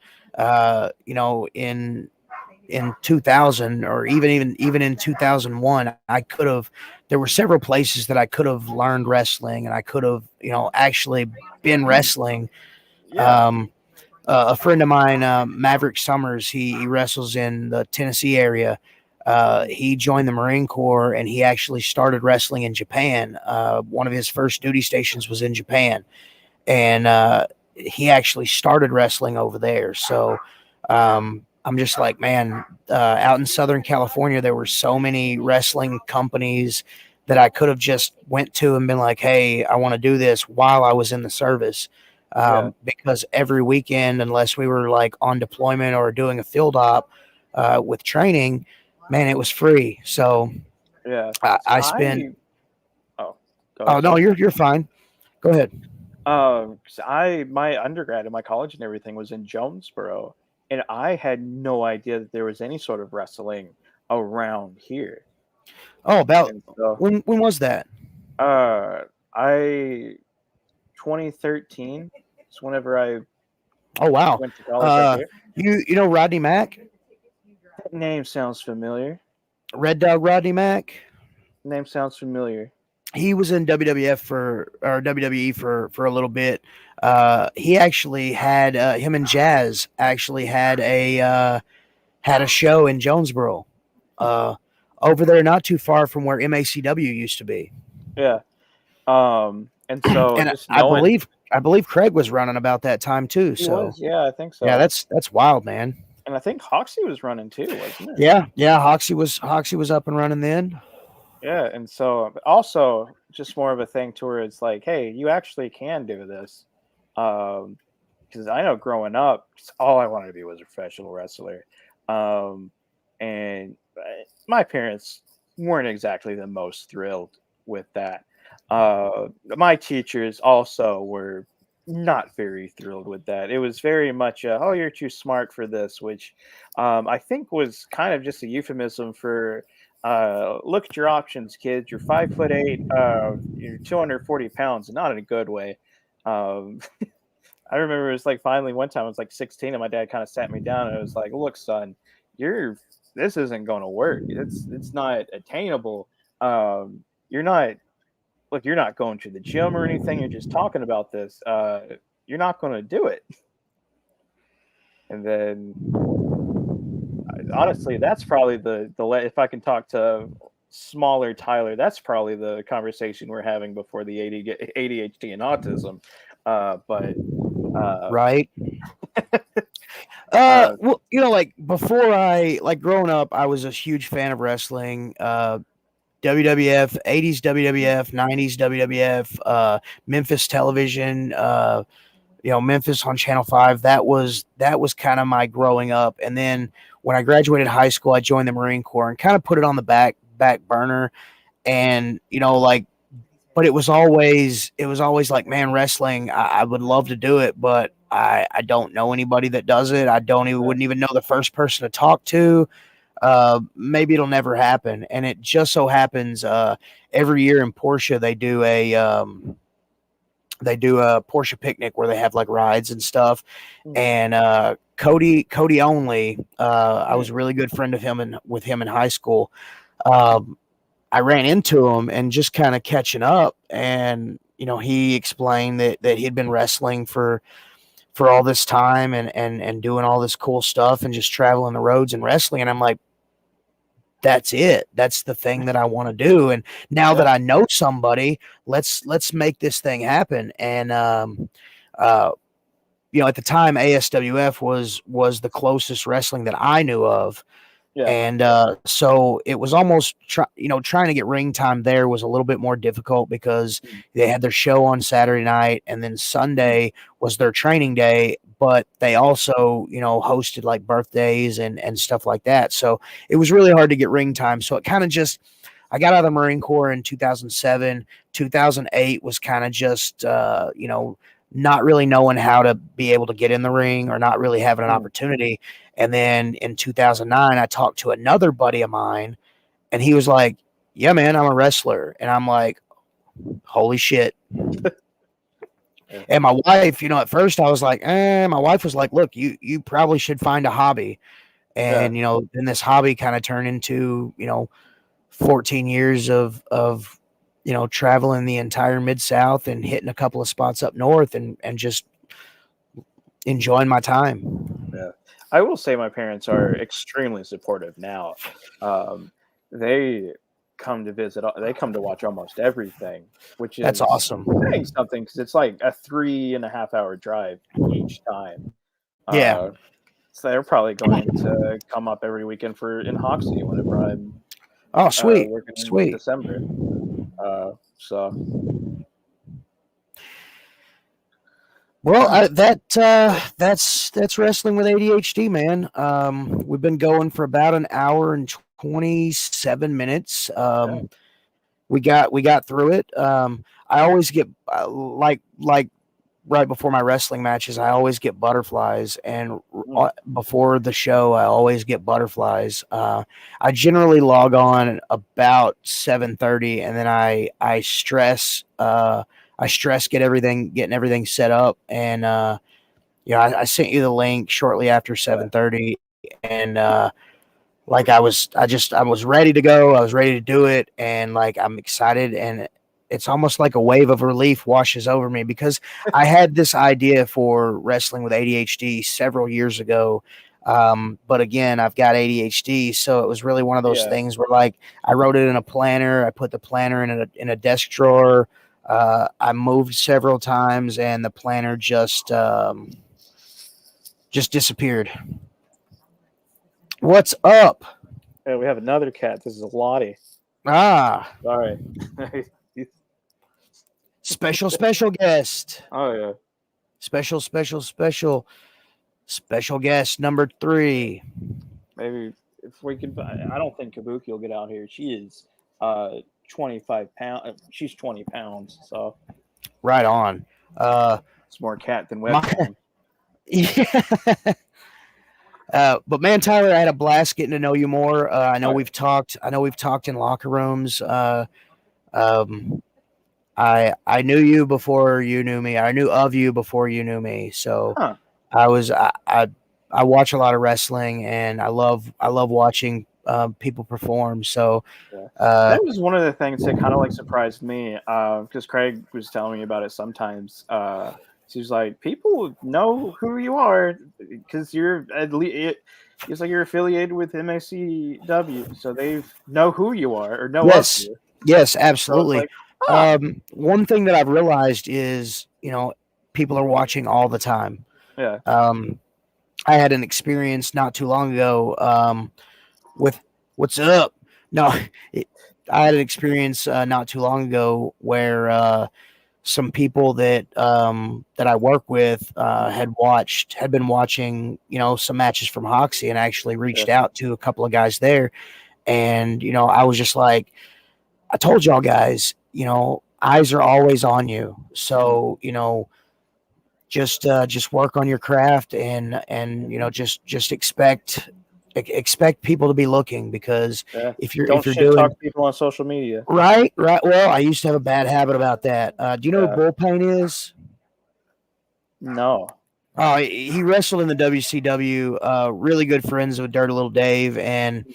in 2000, or even in 2001, I could have there were several places that I could have learned wrestling, and I could have actually been wrestling. yeah, um a friend of mine, Maverick Summers, he wrestles in the Tennessee area. He joined the Marine Corps, and he actually started wrestling in Japan. One of his first duty stations was in Japan, and he actually started wrestling over there. So I'm just like, man, out in Southern California, there were so many wrestling companies that I could have just went to and been like, hey, I want to do this while I was in the service. yeah, Because every weekend, unless we were like on deployment or doing a field op with training, man, it was free. So yeah. So I spent. oh, go Oh ahead, no, sir. you're fine. Go ahead. 'Cause my undergrad and my college and everything was in Jonesboro, and I had no idea that there was any sort of wrestling around here. Oh, about And so, when was that? uh, I 2013 is whenever I Oh wow. went to college right Uh, here. you know Rodney Mack, That name sounds familiar. Red Dog Rodney Mack. Name sounds familiar. He was in WWF for or WWE for a little bit. He actually had him and Jazz actually had a show in Jonesboro, uh, over there, not too far from where MACW used to be. Yeah. And so And just knowing I believe Craig was running about that time too. he So was, yeah, I think yeah, so. that's wild, man. And I think Hoxie was running too, wasn't it? Yeah. Hoxie was up and running then. Yeah, and so also just more of a thing to where it's like, hey, you actually can do this. Because I know growing up, all I wanted to be was a professional wrestler. Um, and my parents weren't exactly the most thrilled with that. My teachers also were not very thrilled with that. It was very much, oh, you're too smart for this, which I think was kind of just a euphemism for look at your options, kids. You're 5'8", you're 240 pounds, not in a good way. Um, I remember it was like finally one time I was like 16 and my dad kind of sat me down and it was like, look, son, you're this isn't going to work. It's not attainable. You're not you're not going to the gym or anything. You're just talking about this. You're not going to do it. And then honestly, that's probably if I can talk to smaller Tyler, that's probably the conversation we're having before the ADHD and autism. But Right. uh, Well, like before like growing up, I was a huge fan of wrestling. WWF, 80s WWF, 90s WWF, Memphis television, Memphis on Channel 5. That was kind of my growing up. And then when I graduated high school, I joined the Marine Corps and kind of put it on the back burner. And like, but it was always like, man, wrestling, I would love to do it, but I don't know anybody that does it. I don't even yeah, wouldn't even know the first person to talk to. maybe it'll never happen. And it just so happens every year in Porsche they do a Porsche picnic where they have like rides and stuff. Mm. And Cody only, I was Mm. a really good friend of him and with him in high school. Um, I ran into him and just kind of catching up, and he explained that he'd been wrestling for all this time and doing all this cool stuff and just traveling the roads and wrestling. And I'm like, that's it. That's the thing that I want to do. And now that Yeah. I know somebody, let's make this thing happen. And uh, at the time, ASWF was the closest wrestling that I knew of. Yeah. And so it was almost trying to get ring time there was a little bit more difficult because Mm. they had their show on Saturday night, and then Mm. Sunday was their training day, but they also hosted like birthdays and stuff like that. So it was really hard to get ring time. So it kind of just I got out of the Marine Corps in 2007. 2008 was kind of just not really knowing how to be able to get in the ring or not really having an Mm. opportunity. And then in 2009, I talked to another buddy of mine, and he was like, "Yeah, man, I'm a wrestler." And I'm like, "Holy shit." Yeah. And my wife, at first I was like, my wife was like, "Look, you probably should find a hobby." Yeah. And, then this hobby kind of turned into, 14 years of traveling the entire Mid-South and hitting a couple of spots up north and just enjoying my time. Yeah. I will say my parents are extremely supportive now. Um, they come to visit. They come to watch almost everything, which That's is awesome. saying something because it's like a 3.5 hour drive each time. Yeah. Uh, so they're probably going to come up every weekend in Hoxie whenever I'm Oh, sweet. working in Sweet. December. So Well, that's wrestling with ADHD, man. We've been going for about an hour and 27 minutes. yeah. We got through it. I always get like right before my wrestling matches, I always get butterflies, and Mm. before the show, I always get butterflies. I generally log on about 7:30, and then I stress. I stress getting everything set up, and I sent you the link shortly after Yeah. 7:30, and like I was ready to go. I was ready to do it, and like I'm excited, and it's almost like a wave of relief washes over me because I had this idea for wrestling with ADHD several years ago. But again, I've got ADHD, so it was really one of those Yeah. things where like I wrote it in a planner. I put the planner in a desk drawer. I moved several times, and the planner just disappeared. What's up? Yeah, we have another cat. This is Lottie. Ah, Sorry. special guest. Oh yeah. Special guest number 3. Maybe if we could. I don't think Kabuki will get out here. She is 25 pounds. She's 20 pounds. So Right on. it's more cat than My, webcam. yeah. But man, Tyler, I had a blast getting to know you more. I know Oh, we've talked. I know we've talked in locker rooms. Um, I knew you before you knew me. I knew of you before you knew me. So huh. I watch a lot of wrestling, and I love watching people perform. So Yeah. uh, That was one of the things that kind of like surprised me because Craig was telling me about it sometimes. She's like, people know who you are because you're at least. He's like, you're affiliated with MACW, so they know who you are or know of yes, you. yes, So it's absolutely. like, ah, One thing that I've realized is, people are watching all the time. yeah, I had an experience not too long ago with what's up. No, it, I had an experience not too long ago where some people that I work with had been watching some matches from Hoxie, and actually yeah, reached out to a couple of guys there, and I was just like, I told y'all guys, eyes are always on you, mm, so just work on your craft and just expect expect people to be looking, because Yeah. if Don't you're shit doing talk people on social media. right. Well, I used to have a bad habit about that. Do you know who Yeah. Bullpain is? No. Oh, he wrestled in the WCW. Really good friends with Dirty Little Dave, and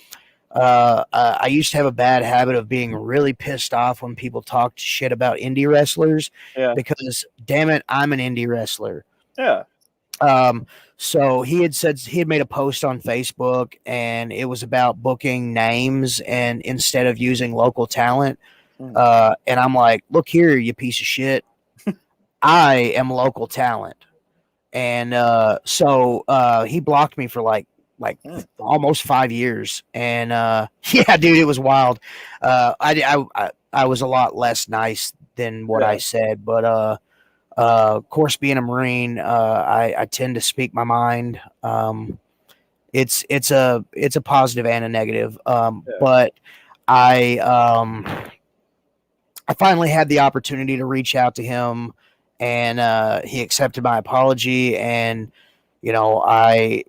I used to have a bad habit of being really pissed off when people talked shit about indie wrestlers, Yeah. because damn it, I'm an indie wrestler. Yeah. Um, so he had made a post on Facebook, and it was about booking names and instead of using local talent. Mm. And I'm like, look here, you piece of shit. I am local talent. And he blocked me for like Mm. almost 5 years. And yeah, dude, it was wild. I was a lot less nice than what I Yeah. said, but of course, being a Marine, I tend to speak my mind. It's a positive and a negative. Yeah. But I um, I finally had the opportunity to reach out to him, and he accepted my apology. And you know, I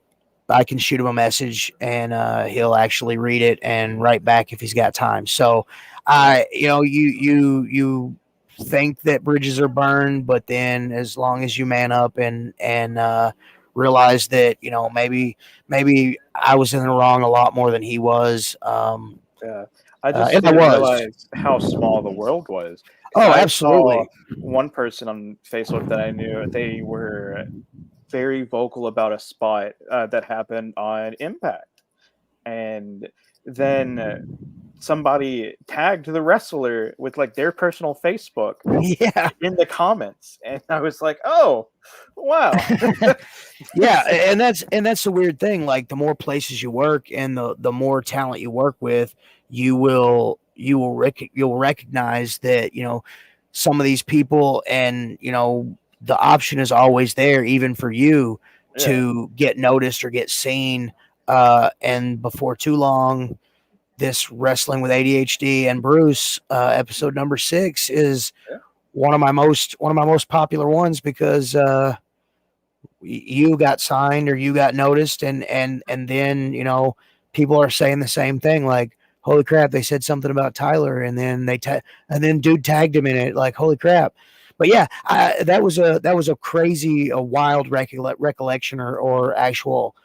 can shoot him a message, and he'll actually read it and write back if he's got time. So Yeah. you think that bridges are burned, but then as long as you man up and realize that maybe I was in the wrong a lot more than he was, Yeah. I just and I didn't was. realize how small the world was. Because Oh, I saw absolutely. one person on Facebook that I knew, they were very vocal about a spot that happened on Impact. And then somebody tagged the wrestler with like their personal Facebook Yeah. in the comments. And I was like, oh, wow. Yeah, and that's the weird thing. Like the more places you work and the more talent you work with, you'll recognize that some of these people, and the option is always there, even for you Yeah. to get noticed or get seen. And before too long, this Wrestling with ADHD and Bruce, episode number 6, is Yeah. one of my most popular ones, because you got signed or you got noticed, and then people are saying the same thing, like, holy crap, they said something about Tyler, and then and then dude tagged him in it, like, holy crap. But yeah, that was a crazy, a wild recollection, or actual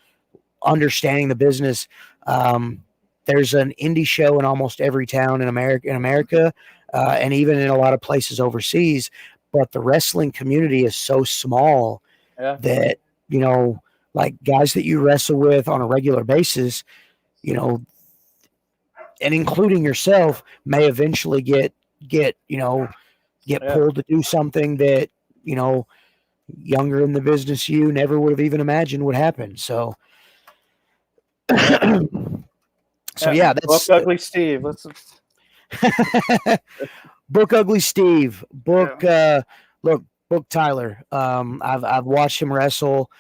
understanding the business. um, there's an indie show in almost every town in America, and even in a lot of places overseas, but the wrestling community is so small Yeah. that like guys that you wrestle with on a regular basis, you know, and including yourself, may eventually get get Yeah. pulled to do something that you know younger in the business you never would have even imagined would happen. So Yeah. so Yeah. yeah, Book that's Ugly Steve. Let's. book Ugly Steve, Yeah. book Tyler. I've watched him wrestle.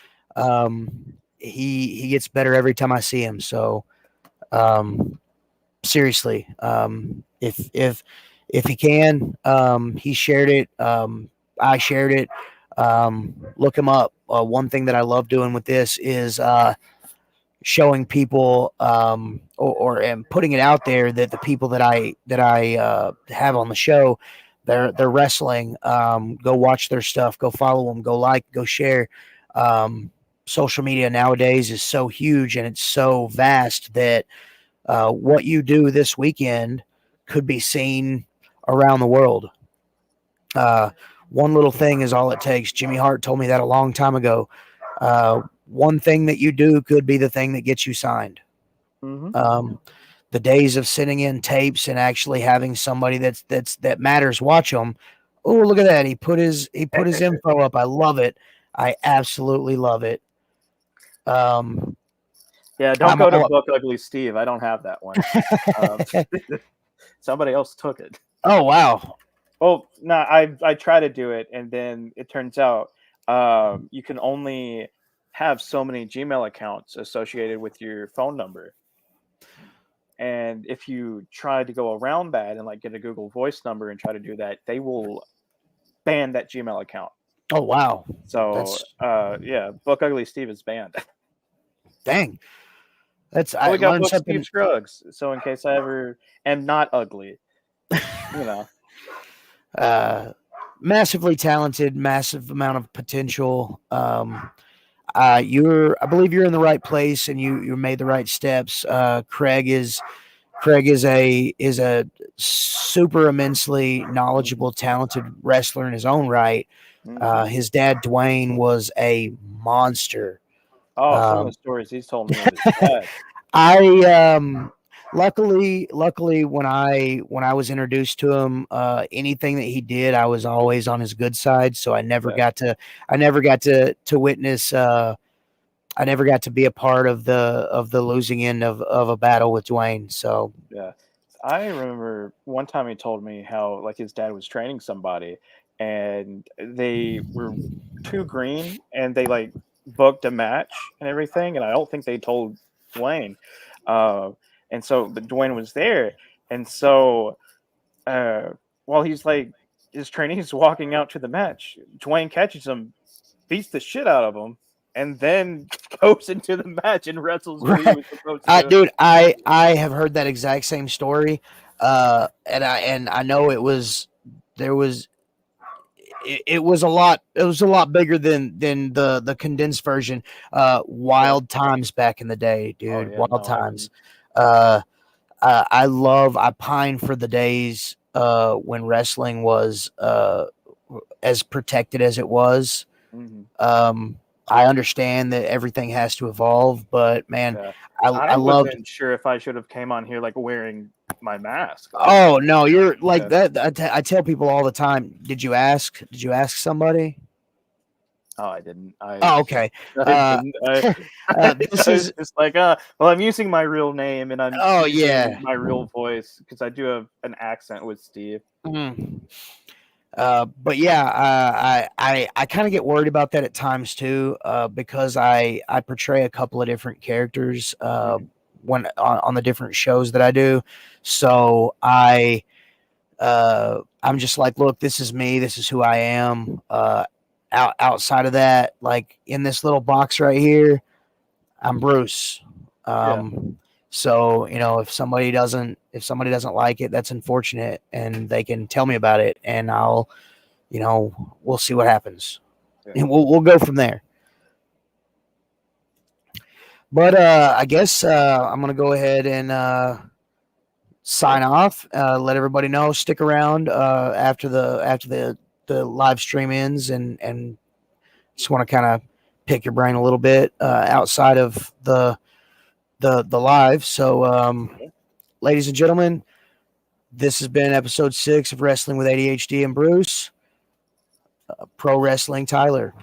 He gets better every time I see him. So um, seriously, if he can, he shared it. I shared it. Look him up. One thing that I love doing with this is showing people, or and putting it out there, that the people that I have on the show, they're wrestling. Go watch their stuff. Go follow them. Go like. Go share. Um, Social media nowadays is so huge and it's so vast that what you do this weekend could be seen around the world. Uh, One little thing is all it takes. Jimmy Hart told me that a long time ago. One thing that you do could be the thing that gets you signed. Mm-hmm. Um, the days of sitting in tapes and actually having somebody that matters watch them. Oh, look at that! He put his info up. I love it. I absolutely love it. Um, Yeah. Don't I'm go to all. Book Ugly Steve. I don't have that one. Um, somebody else took it. Oh wow! Well, no, I try to do it, and then it turns out you can only have so many Gmail accounts associated with your phone number. And if you try to go around that and like get a Google Voice number and try to do that, they will ban that Gmail account. Oh wow! So That's yeah, Book Ugly Steve is banned. dang. I we got learned booked Steve something. Scruggs, so in case I ever am not ugly, you know. Massively talented, massive amount of potential. I believe you're in the right place, and you made the right steps. Craig is a super immensely knowledgeable, talented wrestler in his own right. Mm-hmm. His dad Dwayne was a monster. Oh, some of the Um, stories he's told me of his dad. I luckily when I was introduced to him, anything that he did, I was always on his good side. So Yeah, I never got to witness. I never got to be a part of the losing end of a battle with Dwayne. So yeah. I remember one time he told me how like his dad was training somebody, and they were too green, and they like booked a match and everything, and I don't think they told Dwayne. Uh, and so, but Dwayne was there, and so uh, while he's like his trainee's walking out to the match, Dwayne catches him, beats the shit out of him, and then goes into the match and wrestles what he right. was supposed to do. Dude, I have heard that exact same story. And I know there was it was a lot bigger than the condensed version. Yeah. Wild times back in the day, Oh dude. yeah. Wild No. times. I pine for the days when wrestling was as protected as it was. Mhm. um I understand that everything has to evolve, but man, Yeah. I I loved. wasn't sure if I should have came on here like wearing my mask. Like, Oh no, you're like yeah. that. I tell people all the time. Did you ask? Did you ask somebody? Oh, I didn't. Oh, okay. I Uh, didn't. this I was is. just like, well, I'm using my real name and I'm Oh using yeah. my real voice because I do have an accent with Steve. Mm. But yeah, I kind of get worried about that at times too, because I portray a couple of different characters Mhm. when on the different shows that I do. So I'm just like, look, this is me. This is who I am. Outside of that, like in this little box right here, I'm Bruce. Yeah. So if somebody doesn't like it, that's unfortunate, and they can tell me about it, and we'll see what happens, Yeah. and we'll go from there. But I guess I'm gonna go ahead and Sure. sign off. Let everybody know. Stick around after the live stream ends, and just want to kind of pick your brain a little bit outside of the live. So, ladies and gentlemen, this has been episode 6 of Wrestling with ADHD and Bruce. Pro Wrestling Tyler.